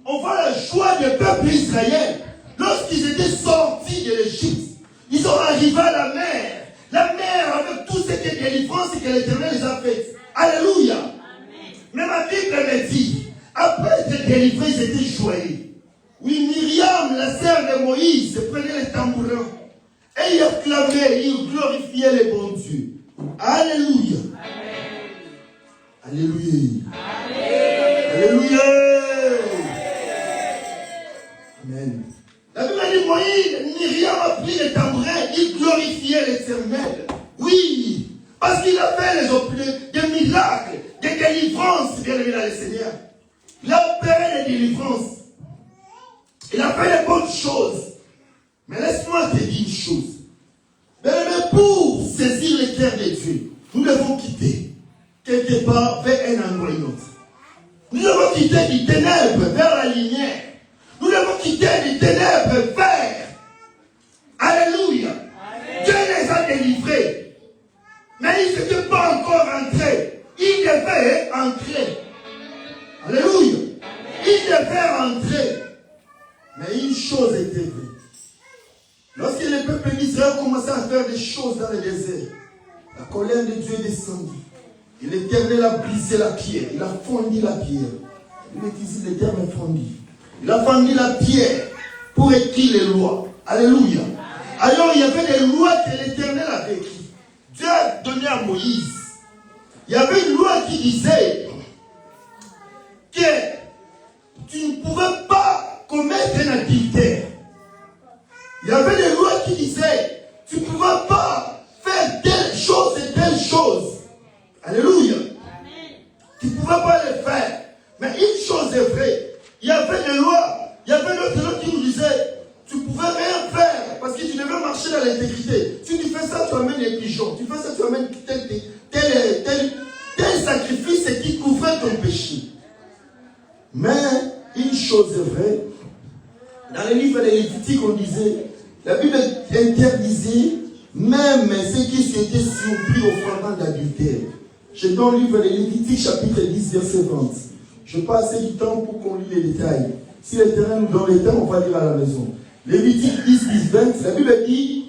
On voit la joie du peuple d'Israël. Lorsqu'ils étaient sortis de l'Égypte, ils sont arrivés à la mer. La mer avec tout ce qui est délivrance et que l'Éternel les a fait. Alléluia. Amen. Mais ma Bible me dit, après être délivrés, ils étaient joyeux. Oui, Myriam, la sœur de Moïse, prenait les tambourins. Et il acclamait, il glorifiait les bons dieux. Alléluia. Amen. Alléluia. Amen. Alléluia. Amen. La Bible dit, Moïse, Myriam a pris les tambourins, il glorifiait l'Éternel. Oui, parce qu'il a fait des miracles, des délivrances, bien aimé dans le Seigneur. Il a opéré des délivrances. Il a fait les bonnes choses. Mais laisse-moi te dire une chose. Mais pour saisir le cœur de Dieu, nous devons quitter quelque part vers un endroit ou un autre. Nous devons quitter du ténèbre vers la lumière. Nous devons quitter du ténèbre vers. Alléluia. Amen. Dieu les a délivrés. Mais ils n'étaient pas encore entrés. Ils devaient entrer. Alléluia. Amen. Ils devaient entrer. Mais une chose était vraie. Lorsque le peuple d'Israël commençait à faire des choses dans le désert, la colère de Dieu est descendue. Et l'Éternel a brisé la pierre. Il a fondu la pierre. Il est ici, l'Éternel a fondu. Il a fondu la pierre pour écrire les lois. Alléluia. Alors il y avait des lois que l'Éternel avait écrites. Dieu a donné à Moïse. Il y avait une loi qui disait que tu ne pouvais pas commettre un adultère. Il y avait des lois qui disaient tu ne pouvais pas faire telle chose et telle chose. Alléluia. Amen. Tu ne pouvais pas le faire. Mais une chose est vraie. Il y avait des lois. Il y avait d'autres lois qui nous disaient tu ne pouvais rien faire parce que tu devais marcher dans l'intégrité. Si tu fais ça, tu amènes les pigeons. Tu fais ça, tu amènes tel sacrifice qui couvrait ton péché. Mais une chose est vraie. Dans le livre de Lévitique, on disait, la Bible interdisait même ceux qui s'étaient surpris au fondement d'adultère. Je donne le livre de Lévitique, chapitre 10, verset 20. Je passe du temps pour qu'on lit les détails. Si l'Éternel nous donne le temps, on va lire à la maison. Lévitique 10, 20, la Bible dit,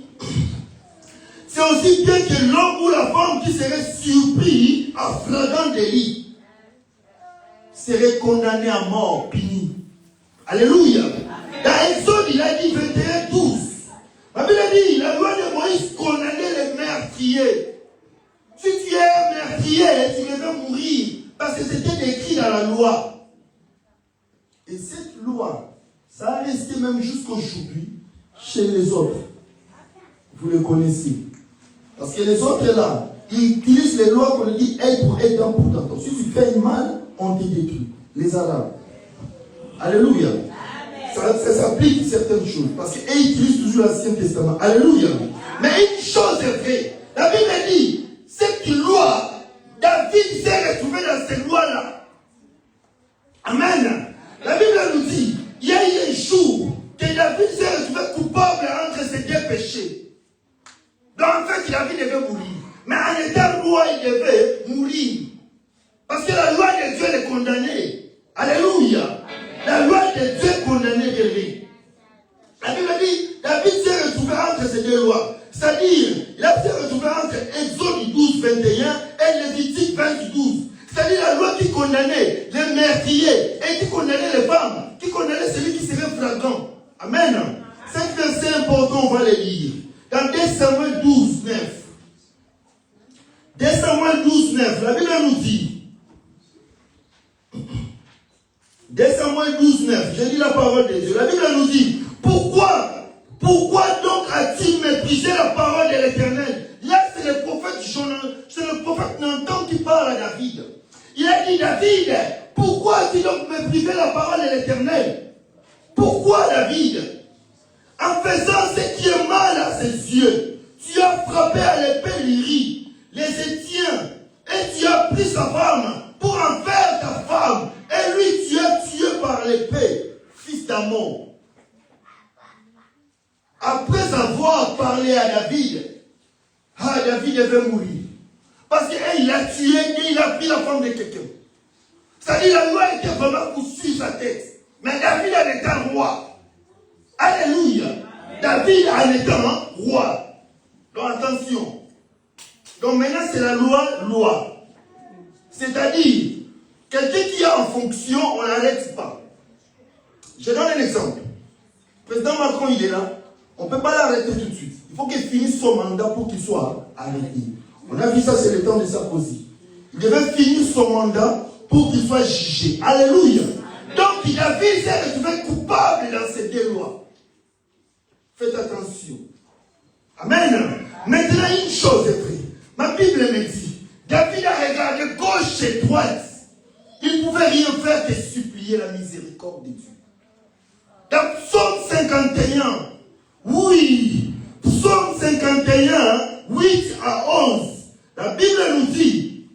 c'est aussi bien que l'homme ou la femme qui serait surpris à flagrant délit serait condamné à mort, puni. Alléluia. Dans Exode, il a dit 21, 12. La Bible dit, la loi de Moïse condamnait les meurtriers. meurtrier. Si tu es meurtrier, tu devais mourir. Parce que c'était écrit dans la loi. Et cette loi, ça a resté même jusqu'aujourd'hui chez les autres. Vous les connaissez. Parce que les autres là, ils utilisent les lois qu'on dit aide pour aide pour t'entendre. Si tu fais mal, on te détruit. Les Arabes. Alléluia. Ça s'applique certaines choses. Parce qu'ils utilisent toujours l'Ancien Testament. Alléluia. Mais une chose est vraie. La Bible dit, cette loi, David s'est retrouvé dans ces lois-là. Amen. La Bible nous dit, il y a eu un jour que David s'est retrouvé coupable entre ses deux péchés. Donc en fait, David devait mourir. Mais en étant roi, il devait mourir. Parce que la loi de Dieu est condamnée. Alléluia. La loi de Dieu est condamnée de lui. La Bible dit, David s'est retrouvé entre ces deux lois. C'est-à-dire, il a s'est retrouvé entre Exode 12, 21 et Lévitique 20, 12. C'est-à-dire la loi qui condamnait les meurtriers et qui condamnait les femmes, qui condamnait celui qui serait flagrant. Amen. Cet verset important, on va le lire. Dans 2 Samuel 12, 9. 2 Samuel 12, 9, la Bible nous dit. 2 Samuel 12, 9, je lis la parole de Dieu. La Bible nous dit, pourquoi donc as-tu méprisé la parole de l'Éternel? Là, c'est le prophète Nathan qui parle à David. Il a dit, David, pourquoi as-tu donc méprisé la parole de l'Éternel? Pourquoi, David? En faisant ce qui est mal à ses yeux, tu as frappé à l'épée l'Iri, les Étiens, et tu as pris sa femme pour en faire ta femme, et lui tu as tué par l'épée, fils d'Amon. Après avoir parlé à David, David devait mourir. Parce qu'il a tué et il a pris la femme de quelqu'un. C'est-à-dire la loi était vraiment pour suivre sa tête. Mais David en étant roi. Alléluia. David en étant roi. Donc attention. Donc maintenant c'est la loi. C'est-à-dire, quelqu'un qui est en fonction, on n'arrête pas. Je donne un exemple. Le président Macron, il est là. On ne peut pas l'arrêter tout de suite. Il faut qu'il finisse son mandat pour qu'il soit arrêté. On a vu ça, c'est le temps de Sarkozy. Il devait finir son mandat pour qu'il soit jugé. Alléluia. Donc, David s'est retrouvé coupable dans ces deux lois. Faites attention. Amen. Maintenant, une chose est vraie. Ma Bible me dit, David a regardé gauche et droite. Il ne pouvait rien faire que supplier la miséricorde de Dieu. Dans Psaume 51, oui, Psaume 51, 8 à 11, la Bible nous dit,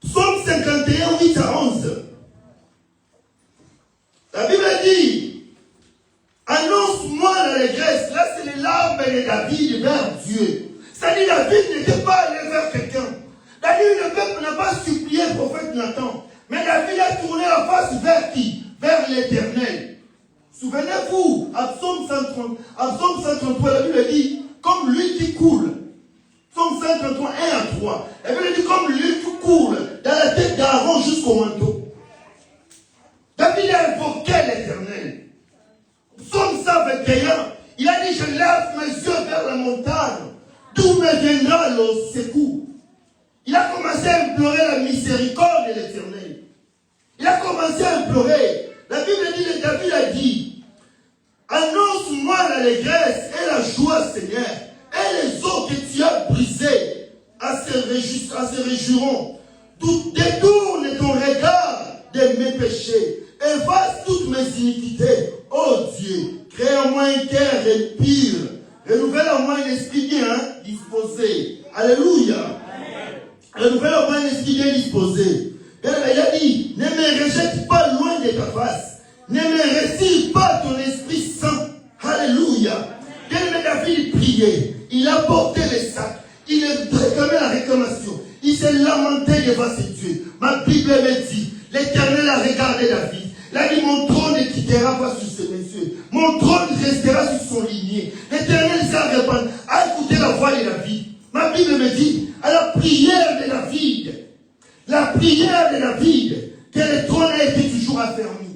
Psaume 51, 8 à 11, la Bible dit, annonce-moi l'allégresse, là c'est les larmes de David vers Dieu. C'est-à-dire David n'était pas allé vers quelqu'un. David, le peuple n'a pas supplié le prophète Nathan, mais David a tourné la face vers qui? Vers l'Éternel. Souvenez-vous, à Psaume 133, la Bible dit, comme lui qui coule. Psaume 133, 1 à 3. La Bible dit, comme lui qui coule dans la tête d'Aaron jusqu'au manteau. David a invoqué l'Éternel. Psaume 121, il a dit, je lève mes yeux vers la montagne, d'où me viendra le secours. Il a commencé à implorer la miséricorde de l'Éternel. Il a commencé à implorer. La Bible dit que David a dit, annonce-moi l'allégresse et la joie, Seigneur, et les eaux que tu as brisées se réjouiront. Détourne ton regard de mes péchés, efface toutes mes iniquités. Oh Dieu, crée en moi un cœur pur, renouvelle en moi un esprit bien disposé. Alléluia. Renouvelle en moi un esprit bien disposé. Il a dit, ne me rejette pas loin de ta face. Ne me retire pas ton Esprit Saint. Alléluia. Bien-aimé David priait. Il a porté les sacs. Il a réclamé la réclamation. Il s'est lamenté devant ses dieux. Ma Bible me dit, l'Éternel a regardé David. Il a dit, mon trône ne quittera pas sur ses messieurs. Mon trône restera sur son ligné. L'Éternel s'est répandu. A écouté la voix de David. Ma Bible me dit, à la prière de David, que le trône a été toujours affermi.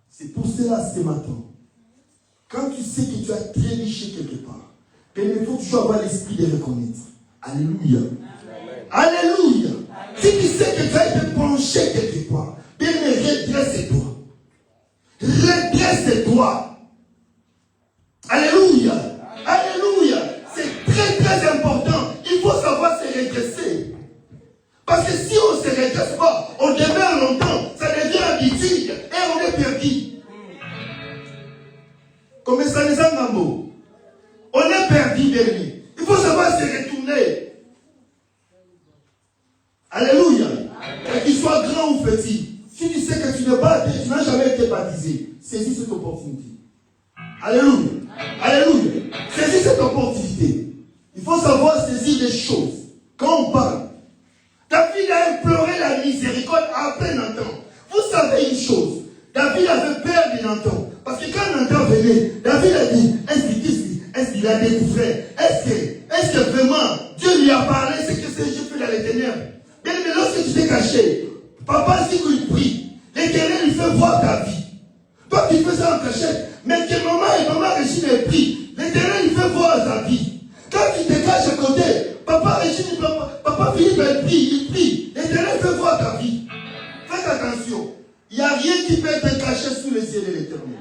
C'est pour cela ce matin, Quand tu sais que tu as trébuché quelque part, il faut toujours avoir l'esprit de reconnaître. Alléluia. Alléluia. Si tu sais que tu as été penché quelque part, bien redresse-toi. Redresse-toi. Alléluia. Alléluia. C'est très très important. Il faut savoir se redresser. Parce que si on ne se redresse pas, on demeure longtemps, ça devient habitude et on est perdu. Comme ça les amambo. On est perdu, bien aimé. Il faut savoir se retourner. Alléluia. Qu'il soit grand ou petit. Si tu sais que tu n'as jamais été baptisé, saisis cette opportunité. Alléluia. Alléluia. Saisis cette opportunité. Il faut savoir saisir des choses. Quand on parle, David a imploré la miséricorde après Nathan. Vous savez une chose. David avait peur de Nathan. Parce que quand Nathan venait, David a dit, est-ce qu'il a découvert? Est-ce que vraiment Dieu lui a parlé ce que j'ai fait dans les ténèbres? Bien, mais lorsque tu t'es caché, papa, si tu pries, l'Éternel lui fait voir ta vie. Toi, tu fais ça en cachette, mais que maman Régine ait pris, l'Éternel lui fait voir ta vie. Quand tu te caches à côté, papa Philippe, il prie, l'Éternel fait voir ta vie. Faites attention, il n'y a rien qui peut être caché sous les yeux de l'Éternel.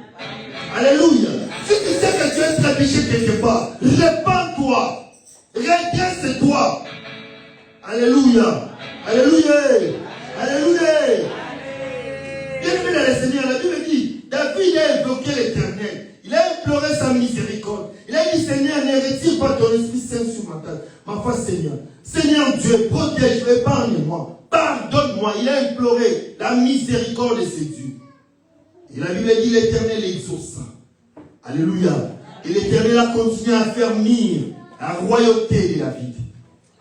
Alléluia. Si tu sais que tu es trébuché quelque part, répands-toi, redresse-toi. Alléluia. Alléluia. Alléluia. Bienvenue dans le Seigneur. La Bible dit, David a invoqué l'Éternel. Il a imploré sa miséricorde. Il a dit, Seigneur, ne retire pas ton Esprit Saint sur ma face, Seigneur. Seigneur Dieu, protège, épargne-moi. Pardonne-moi. Il a imploré la miséricorde de ses dieux. Et la Bible dit, l'Éternel exauça. Alléluia. Et l'Éternel a continué à affermir la royauté de David.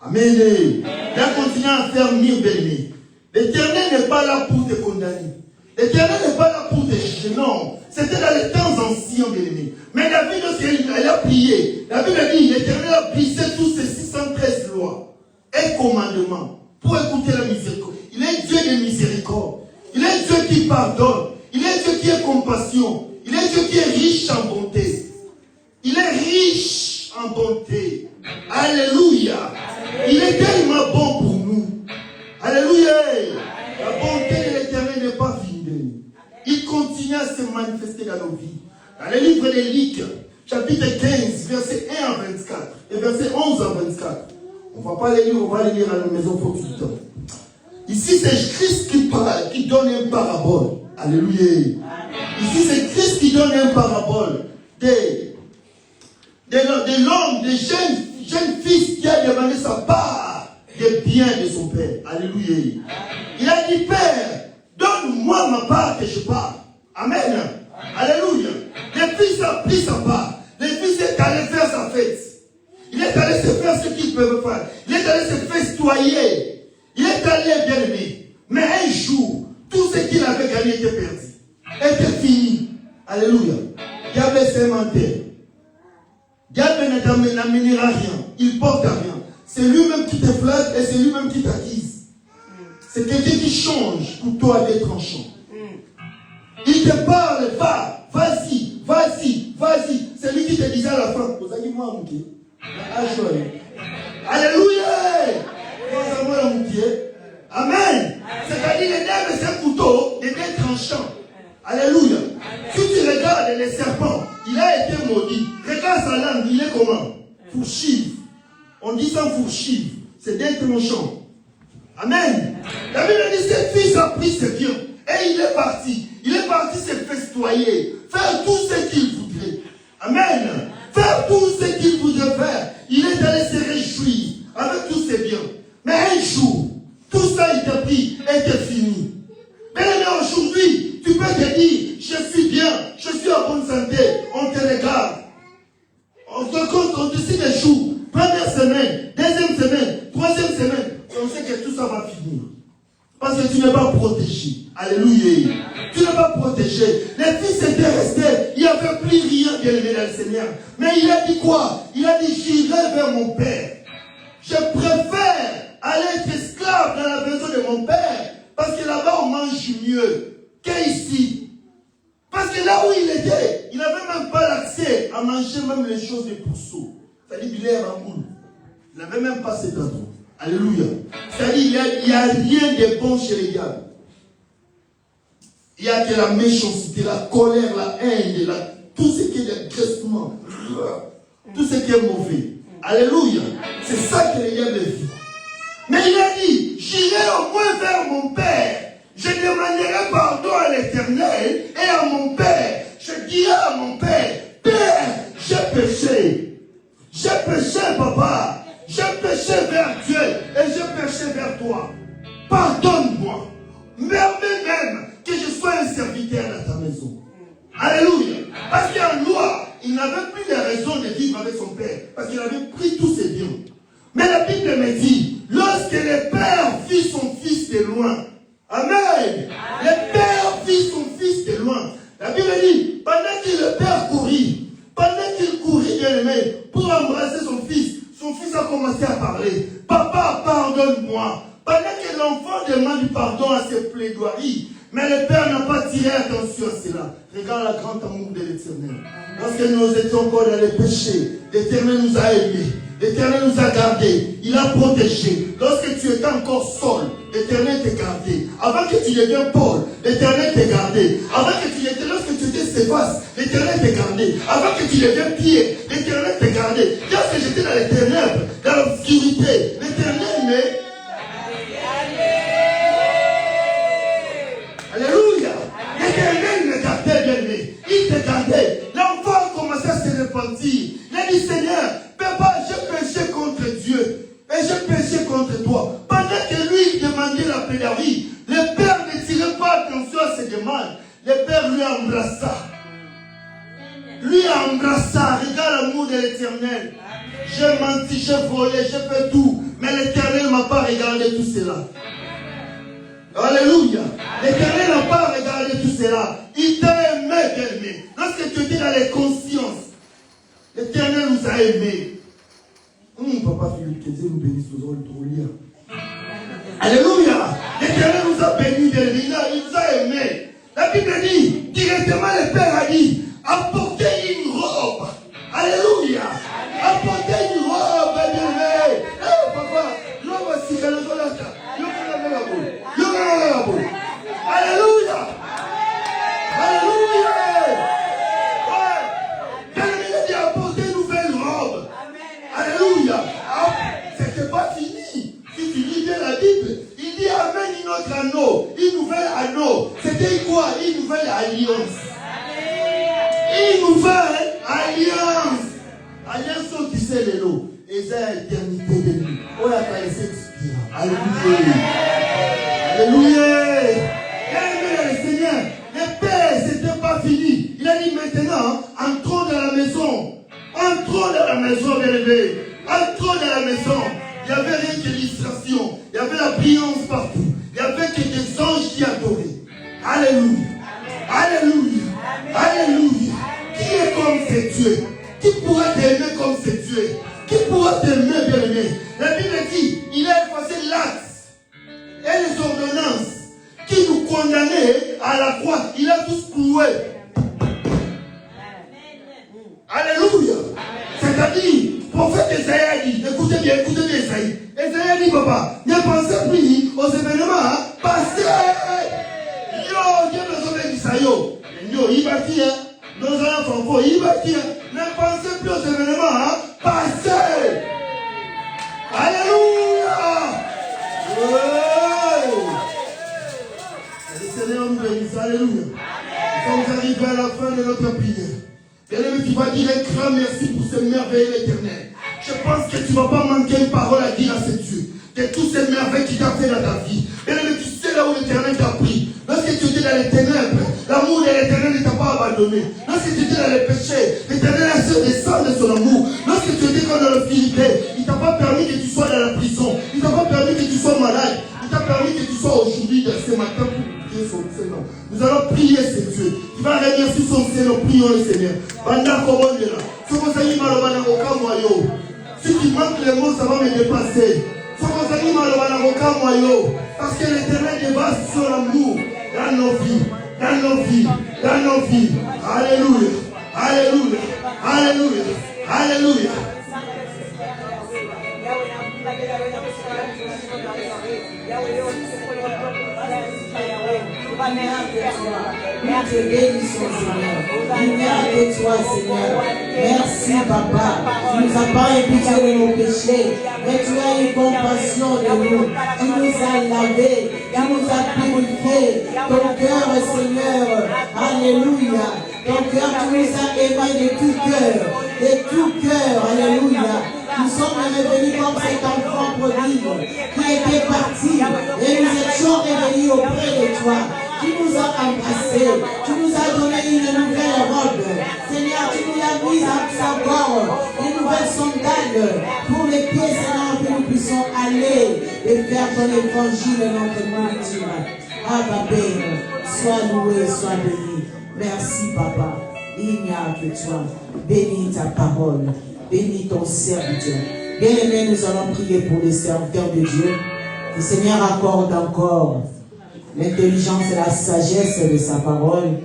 Amen. Il a continué à affermir Béni. L'Éternel n'est pas là pour te condamner. L'Éternel n'est pas là pour te juger. Non. C'était dans les temps anciens, bien-aimés. Mais David, lorsqu'il a prié, la Bible dit, l'Éternel a brisé tous ces 613 lois et commandements pour écouter la miséricorde. Il est Dieu de miséricorde. Il est Dieu qui pardonne. Il est Dieu qui est compassion. Il est Dieu qui est riche en bonté. Il est riche en bonté. Alléluia. Il est tellement bon pour nous. Alléluia. La bonté de l'Éternel n'est pas finie. Il continue à se manifester dans nos vies. Dans le livre de Luc, chapitre 15, verset 1 à 24, et verset 11 à 24. On ne va pas les lire, on va les lire à la maison pour tout le temps. Ici, c'est Christ qui parle, qui donne une parabole. Alléluia. Ici, c'est Christ qui donne une parabole de l'homme, des jeunes fils qui a demandé sa part des biens de son père. Alléluia. Il a dit, Père, donne-moi ma part que je pars. Amen. Alléluia. Le fils a pris sa part. Le fils est allé faire sa fête. Il est allé se faire ce qu'il peut faire. Il est allé se festoyer. Il est allé bien aimé. Mais un jour, tout ce qu'il avait gagné était perdu. Était fini. Alléluia. Diable s'est menté. Diable n'amènera rien. Il porte à rien. C'est lui-même qui te flatte et c'est lui-même qui t'attise. C'est quelqu'un qui change pour toi d'être en champ. Il te parle, va, vas-y, vas-y, vas-y. C'est lui qui te disait à la fin, vous allez moi mon Dieu. Alléluia. Amen. C'est-à-dire les nerfs, c'est un couteau, des nerfs tranchants. Alléluia. Si tu regardes les serpents, il a été maudit. Regarde sa langue, il est comment? Fourchive. On dit ça fourchive. C'est des tranchants. Amen. La Bible dit, ce fils a pris ses biens et il est parti. Il est parti se festoyer, faire tout ce qu'il voudrait. Amen. Faire tout ce qu'il voudrait faire. Il est allé se réjouir avec tous ses biens. Mais un jour, tout ça était pris, était fini. Mais aujourd'hui, tu peux te dire, je suis bien, je suis en bonne santé, on te regarde. On te compte, on te cite les jours. Première semaine, deuxième semaine, troisième semaine. On sait que tout ça va finir. Parce que tu n'es pas protégé. Alléluia. Tu n'es pas protégé. Les fils étaient restés. Il n'y avait plus rien bien aimé dans le Seigneur. Mais il a dit quoi? Il a dit, j'irai vers mon Père. Je préfère aller être esclave dans la maison de mon Père. Parce que là-bas, on mange mieux qu'ici. Peu Parce que là où il était, il n'avait même pas l'accès à manger même les choses des pourceaux. C'est-à-dire qu'il est en boule. Il n'avait même pas cet endroit. Alléluia. C'est-à-dire il n'y a rien de bon chez les diables. Il y a que la méchanceté, la colère, la haine, tout ce qui est l'agressement, tout ce qui est mauvais. Alléluia. C'est ça que les diables vivent. Mais il a dit, j'irai au moins vers mon Père. Je demanderai pardon à l'Éternel et à mon Père. Je dirai à mon Père, Père, j'ai péché. J'ai péché, papa. J'ai péché vers Dieu et j'ai péché vers toi. Pardonne-moi. Permets même que je sois un serviteur dans ta maison. Alléluia. Parce qu'en loi, il n'avait plus de raison de vivre avec son père. Parce qu'il avait pris tous ses biens. Mais la Bible me dit, lorsque le père vit son fils de loin, amen. Le père vit son fils de loin. La Bible dit, pendant que le père courit, pendant qu'il courit bien aimé, pour embrasser son fils a commencé à parler. Papa, pardonne-moi. Pendant que l'enfant demande pardon à ses plaidoiries, mais le Père n'a pas tiré attention à cela. Regarde la grande amour de l'Éternel. Lorsque nous étions encore dans les péchés, l'Éternel nous a aimés. L'Éternel nous a gardés. Il a protégé. Lorsque tu étais encore seul, l'Éternel t'a gardé. Avant que tu deviennes Paul, l'Éternel t'a gardé. Avant que tu étais, lorsque tu étais Séphas, l'Éternel t'a gardé. Avant que tu deviennes Pierre, l'Éternel t'a gardé. Lorsque j'étais dans les ténèbres, dans l'obscurité, l'Éternel m'est. Alléluia. L'Éternel me gardait, bien-aimé. Il te gardait. L'enfant a commencé à se repentir. Il a dit, Seigneur, papa, j'ai péché contre Dieu. Et j'ai péché contre toi. Pendant que lui demandait la plaidoirie, le Père ne tirait pas attention à ses demandes. Le Père lui embrassa. Lui embrassa. Regarde l'amour de l'Éternel. J'ai menti, j'ai volé, j'ai fait tout. Mais l'Éternel ne m'a pas regardé tout cela. Alléluia. L'Éternel n'a pas regardé tout cela. Il t'a aimé, bien-aimé. Lorsque tu étais dans les consciences, l'Éternel nous a aimés. Papa Philippe, que Dieu nous bénisse, nous allons trop lire. Alléluia. L'Éternel nous a bénis, bien-aimé. Il nous a aimés. La Bible dit, directement le Père a dit, apportez une robe. Alléluia. Apportez une robe, bien-aimé. Eh, papa, l'homme aussi, quand le soleil alléluia. Alléluia. Ouais. Bien-aimé, il a dit apportez une nouvelle robe. Alléluia. C'était pas fini. Si tu lis bien la Bible, il dit amène une autre anneau, une nouvelle anneau. C'était quoi? Une nouvelle alliance. Une nouvelle alliance. Alliance qui sait les lots. Et c'est l'éternité de lui. On a pas laissé expirer. Alléluia. Alléluia. Amen, Seigneur. Le Père, c'était pas fini. Il a dit maintenant, entrons dans la maison. Entrons dans la maison, bien aimé. Entrons dans la maison. Il n'y avait rien que l'illustration. Il y avait la brillance partout. Il n'y avait que des anges qui adoraient. Alléluia. Alléluia. Alléluia. Qui est comme ce Dieu? Qui pourra t'aimer comme ce Dieu? Qui pourra t'aimer, bien aimé? La Bible dit, il a effacé l'acte et les ordonnances qui nous condamnaient à la croix. Il a tous cloué. Alléluia. C'est-à-dire, prophète Esaïe a dit, écoutez bien Esaïe. Esaïe a dit, papa, ne pensez plus aux événements passés. Yo, Dieu nous a dit ça, yo. Yo, il va dire, nos enfants, il va dire, ne pensez plus aux événements passés. Alléluia. Le Seigneur nous bénisse. Alléluia. Nous sommes arrivés à la fin de notre prière. Bien-aimé, tu vas dire un grand merci pour ce merveilleux éternel. Je pense que tu ne vas pas manquer une parole à dire à ce Dieu. De toutes ces merveilles qu'il t'a fait dans ta vie. Bien-aimé, tu sais là où l'éternel t'a pris. Lorsque tu étais dans les ténèbres, l'amour de l'éternel ne t'a pas abandonné. Lorsque tu étais dans les péchés, l'éternel a su descendre de son amour. Lorsque tu étais comme dans l'obscurité, il ne t'a pas permis que tu sois dans la prison. Il ne t'a pas permis que tu sois malade. Il t'a permis que tu sois aujourd'hui, ce matin, pour prier son Seigneur. Nous allons prier ce Dieu. Tu vas remercier son Seigneur. Prions le Seigneur. Si tu manques les mots, ça va me dépasser. Parce que l'éternel dépasse sur l'amour dans nos vies. Dans nos vies. dans nos vies. Alléluia. Alléluia. Alléluia. Alléluia. Nous te bénissons, Seigneur. Lumière de toi, Seigneur. Merci, Papa. Tu nous as pas imputé de nos péchés, mais tu as eu compassion de nous. Tu nous as lavés, tu nous as purifiés. Ton cœur, Seigneur, alléluia. Ton cœur, tu nous as aimés de tout cœur. De tout cœur, alléluia. Nous sommes revenus comme cet enfant prodigue qui était parti et nous étions revenus auprès de toi. Tu nous as embrassés, tu nous as donné une nouvelle robe. Seigneur, tu nous as mis à savoir une nouvelle sandale pour les pieds, Seigneur, que nous puissions aller et faire ton évangile dans notre culture. Abba, sois loué, sois béni. Merci, Papa. Il n'y a que toi. Bénis ta parole. Bénis ton serviteur. Bien-aimé, nous allons prier pour les serviteurs de Dieu. Le Seigneur accorde encore l'intelligence et la sagesse de sa parole,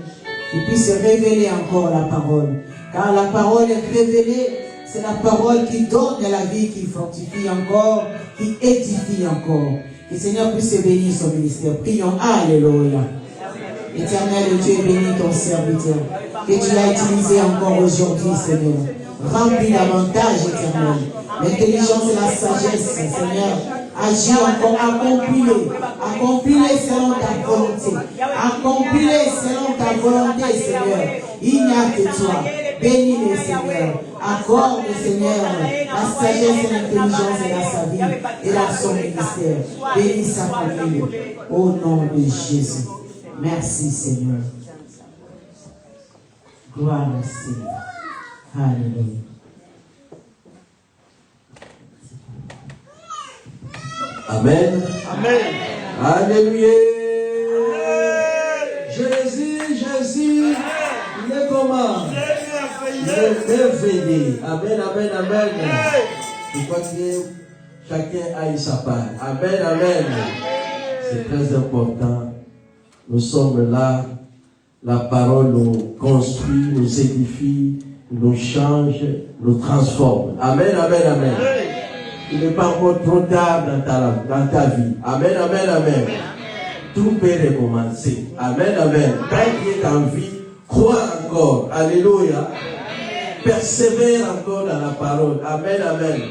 qu'il puisse révéler encore la parole. Car la parole est révélée, c'est la parole qui donne de la vie, qui fortifie encore, qui édifie encore. Que le Seigneur puisse bénir son ministère. Prions, alléluia. Éternel Dieu, bénis ton serviteur, que tu l'as utilisé encore aujourd'hui, Seigneur. Remplis davantage, éternel, l'intelligence et la sagesse, Seigneur. Agis encore, accomplis-les selon ta volonté. Accomplis-les selon ta volonté, Seigneur. Il n'y a que toi. Bénis-les, Seigneur. Accorde, Seigneur, la sagesse et l'intelligence et la sa vie et dans son ministère. Bénis sa famille. Au nom de Jésus. Merci, Seigneur. Gloire au Seigneur. Alléluia. Amen. Amen. Alléluia. Jésus, il est comment? Il est réveillé. Amen, amen, amen. Je crois que chacun a eu sa part. Amen, amen. C'est très important. Nous sommes là. La parole nous construit, nous édifie, nous change, nous transforme. Amen, amen, amen. Il n'est pas encore trop tard dans ta vie. Amen, amen, amen. Tout peut recommencer. Amen, amen. Quand tu es en vie, crois encore. Alléluia. Persévère encore dans la parole. Amen, amen.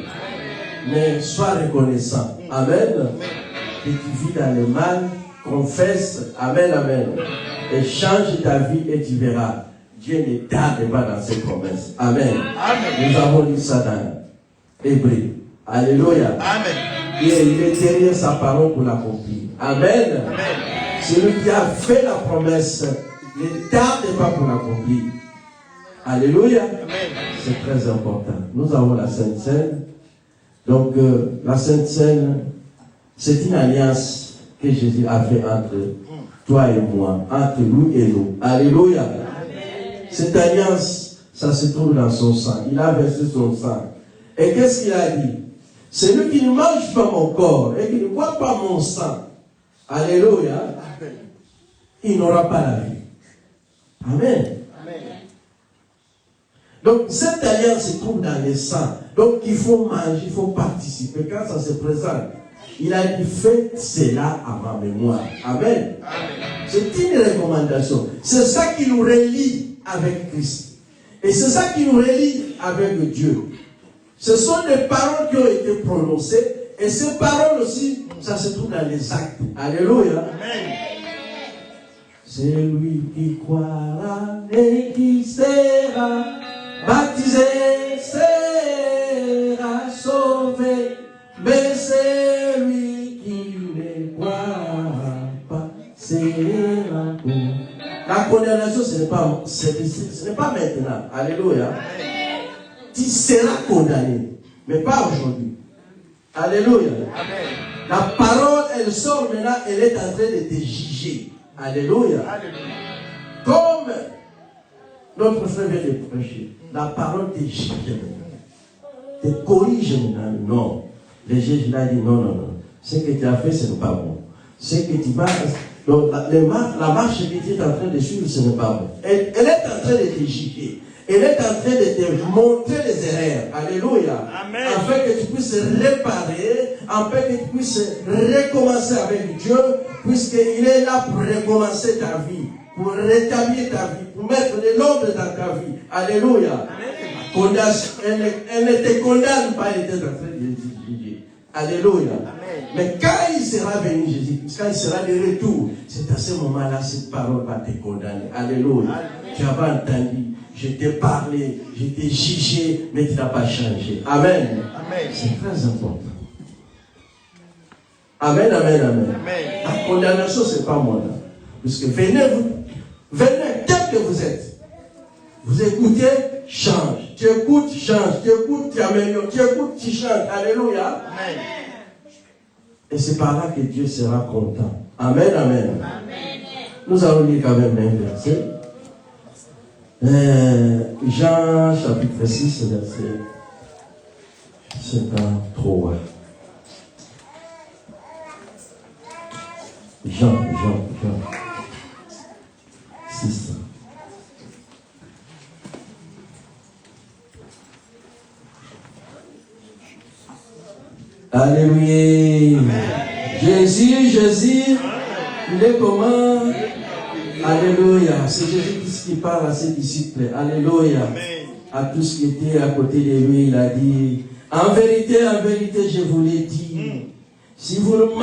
Mais sois reconnaissant. Amen. Que tu vis dans le mal, confesse. Amen, amen. Et change ta vie et tu verras. Dieu ne tarde pas dans ses promesses. Amen. Amen. Nous avons lu ça dans Hébreux. Alléluia. Amen. Et il est derrière sa parole pour l'accomplir. Amen. Amen. Celui qui a fait la promesse ne tarde pas pour l'accomplir. Alléluia. Amen. C'est très important. Nous avons la Sainte Seine. Donc, la Sainte Seine, c'est une alliance que Jésus a fait entre toi et moi, entre nous et nous. Alléluia. Amen. Cette alliance, ça se trouve dans son sang. Il a versé son sang. Et qu'est-ce qu'il a dit? Celui qui ne mange pas mon corps et qui ne boit pas mon sang, alléluia, il n'aura pas la vie. Amen. Amen. Donc, cette alliance se trouve dans le sang. Donc, il faut manger, il faut participer. Quand ça se présente, il a dit, faites cela à ma mémoire. Amen. Amen. C'est une recommandation. C'est ça qui nous relie avec Christ. Et c'est ça qui nous relie avec Dieu. Ce sont des paroles qui ont été prononcées. Et ces paroles aussi, ça se trouve dans les actes. Alléluia. Amen. C'est lui qui croira et qui sera baptisé, sera sauvé. Mais c'est lui qui ne croira pas sera condamné. La condamnation, ce n'est pas maintenant. Alléluia. Tu seras condamné, mais pas aujourd'hui. Alléluia. Amen. La parole, elle sort maintenant, elle est en train de te juger. Alléluia. Alléluia. Comme notre frère vient de prêcher, la parole te juge maintenant. Te corrige maintenant. Non. Le juge l'a dit non. Ce que tu as fait, ce n'est pas bon. Ce que tu vas, Donc la marche que tu es en train de suivre, ce n'est pas bon. Elle est en train de te juger. Elle est en train de te montrer les erreurs. Alléluia. Amen. Afin que tu puisses réparer, afin que tu puisses recommencer avec Dieu, puisqu'il est là pour recommencer ta vie, pour rétablir ta vie, pour mettre de l'ordre dans ta vie. Alléluia. Elle ne te condamne pas, elle est en train de te juger. Alléluia. Mais quand il sera venu, Jésus, quand il sera de retour, c'est à ce moment-là, cette parole va te condamner. Alléluia. Tu avais entendu. Je t'ai parlé, je t'ai jugé, mais tu n'as pas changé. Amen. Amen. C'est très important. Amen, amen, amen. La condamnation, ce n'est pas moi là. Parce que venez tel que vous êtes. Vous écoutez, change. Tu écoutes, change. Tu écoutes, tu améliores. Tu écoutes, tu changes. Alléluia. Amen. Et c'est par là que Dieu sera content. Amen, amen. Nous allons lire quand même un verset. Jean chapitre 6, verset 53. Jean 6. Alléluia. Jésus, il est comment? Alléluia. C'est Jésus qui parle à ses disciples. Alléluia. À tous qui étaient à côté de lui, il a dit, en vérité, je vous l'ai dit, si vous nous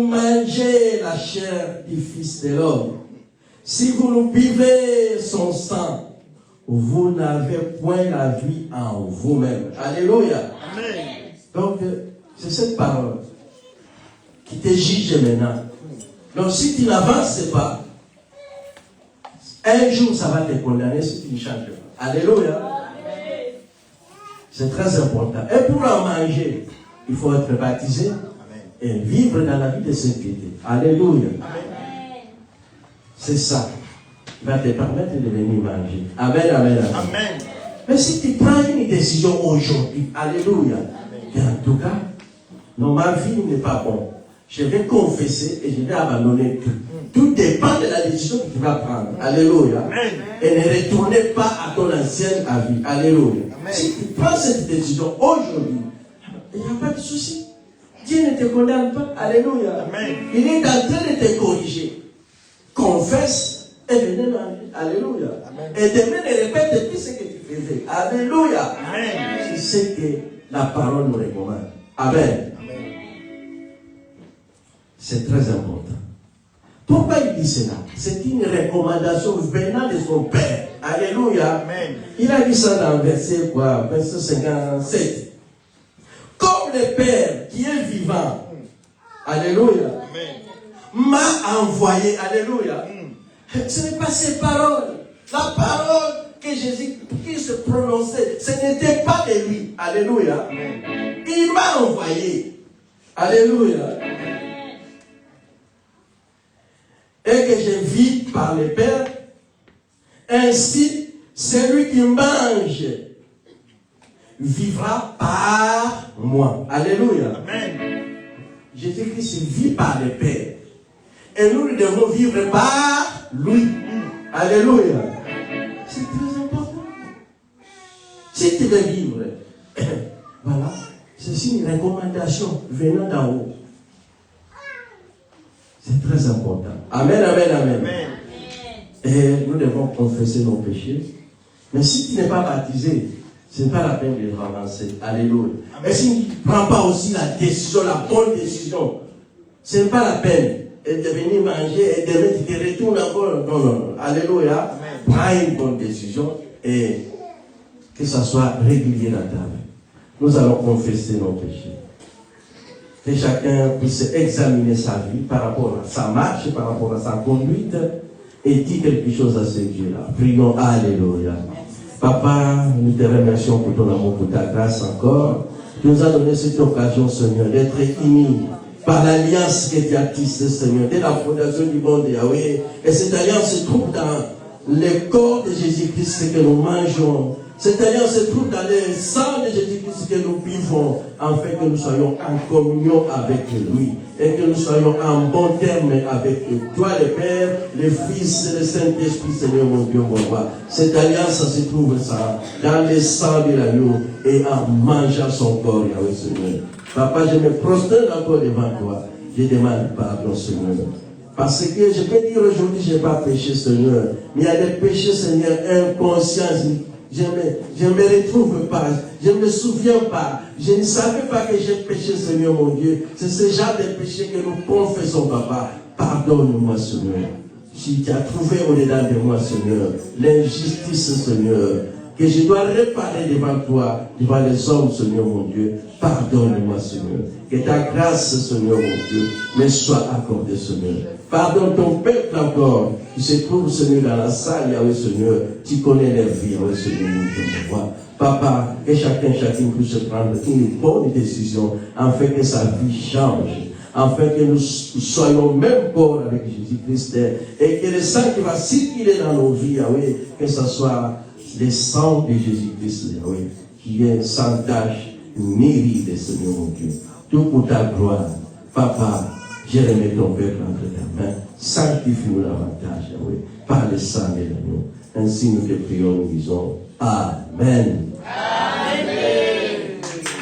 mangez la chair du Fils de l'homme, si vous nous buvez son sang, vous n'avez point la vie en vous-même. Alléluia. Amen. Donc, c'est cette parole qui te juge maintenant. Donc, si tu n'avances pas, un jour, ça va te condamner si tu ne changes pas. Alléluia. C'est très important. Et pour en manger, il faut être baptisé et vivre dans la vie de sainteté. Alléluia. C'est ça qui va te permettre de venir manger. Amen, amen, amen. Amen. Mais si tu prends une décision aujourd'hui, alléluia, et en tout cas, non, ma vie n'est pas bonne. Je vais confesser et je vais abandonner tout. Tout dépend de la décision que tu vas prendre. Alléluia. Amen. Et ne retournez pas à ton ancienne avis. Alléluia. Amen. Si tu prends cette décision aujourd'hui, il n'y a pas de souci. Dieu ne te condamne pas. Alléluia. Amen. Il est en train de te corriger. Confesse et venez manger. Alléluia. Amen. Et demain, ne répète plus ce que tu faisais. Alléluia. Amen. C'est ce que la parole nous recommande. Amen. C'est très important. Pourquoi il dit cela? C'est une recommandation venant de son Père. Alléluia. Amen. Il a dit ça dans verset 57. Comme le Père qui est vivant, alléluia, m'a envoyé, alléluia. Ce n'est pas ses paroles. La parole que Jésus se prononçait, ce n'était pas de lui. Alléluia. Il m'a envoyé. Alléluia. Et que je vis par le Père. Ainsi, celui qui mange vivra par moi. Alléluia. Amen. Jésus-Christ vit par le Père. Et nous devons vivre par lui. Alléluia. C'est très important. Si tu veux vivre, voilà, c'est une recommandation venant d'en haut. C'est très important. Amen, amen, amen. Amen. Et nous devons confesser nos péchés. Mais si tu n'es pas baptisé, ce n'est pas la peine de avancer. Alléluia. Et si tu ne prends pas aussi la décision, la bonne décision, ce n'est pas la peine de venir manger et demain tu te retournes encore. Non, non, non. Alléluia. Prends une bonne décision et que ça soit régulier dans ta vie. Nous allons confesser nos péchés. Que chacun puisse examiner sa vie par rapport à sa marche, par rapport à sa conduite et dire quelque chose à ce Dieu-là. Prions. Alléluia. Papa, nous te remercions pour ton amour, pour ta grâce encore. Tu nous as donné cette occasion, Seigneur, d'être unis par l'alliance que tu as tissée, Seigneur, dès la fondation du monde, Yahweh. Et cette alliance se trouve dans le corps de Jésus-Christ que nous mangeons Cette alliance se trouve dans le sang de Jésus-Christ que nous vivons, afin que nous soyons en communion avec lui et que nous soyons en bon terme avec toi, le Père, le Fils et le Saint-Esprit, Seigneur mon Dieu, mon roi. Cette alliance ça se trouve ça, dans le sang de l'agneau et en mangeant son corps, Yahweh Seigneur. Papa, je me prosterne encore devant toi. Je demande pardon, Seigneur. Parce que je peux dire aujourd'hui, je n'ai pas péché, Seigneur. Mais il y a des péchés, Seigneur, inconscients. Je ne me retrouve pas. Je ne me souviens pas. Je ne savais pas que j'ai péché, Seigneur, mon Dieu. C'est ce genre de péché que nous confessons, Papa. Pardonne-moi, Seigneur. Si tu as trouvé au-dedans de moi, Seigneur, l'injustice, Seigneur, que je dois réparer devant toi, devant les hommes, Seigneur mon Dieu. Pardonne-moi, Seigneur. Que ta grâce, Seigneur mon Dieu, me soit accordée, Seigneur. Pardonne ton peuple encore, qui se trouve, Seigneur, dans la salle, Yahweh, Seigneur. Tu connais les vies, Yahweh, Seigneur mon Dieu, mon roi. Papa, que chacune puisse prendre une bonne décision, afin que sa vie change. Afin que nous soyons même corps avec Jésus-Christ. Et que le sang qui va circuler dans nos vies, Yahweh, que ce soit le sang de Jésus-Christ, Yahweh, qui est sans tache, ni ride, Seigneur mon Dieu. Tout pour ta gloire. Papa, je remets ton peuple entre ta main. Sanctifie-nous davantage, Yahweh, par le sang de l'agneau. Ainsi nous te prions, nous disons Amen.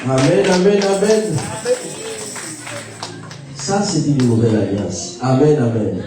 Amen, amen, amen. Ça, c'est une nouvelle alliance. Amen, amen.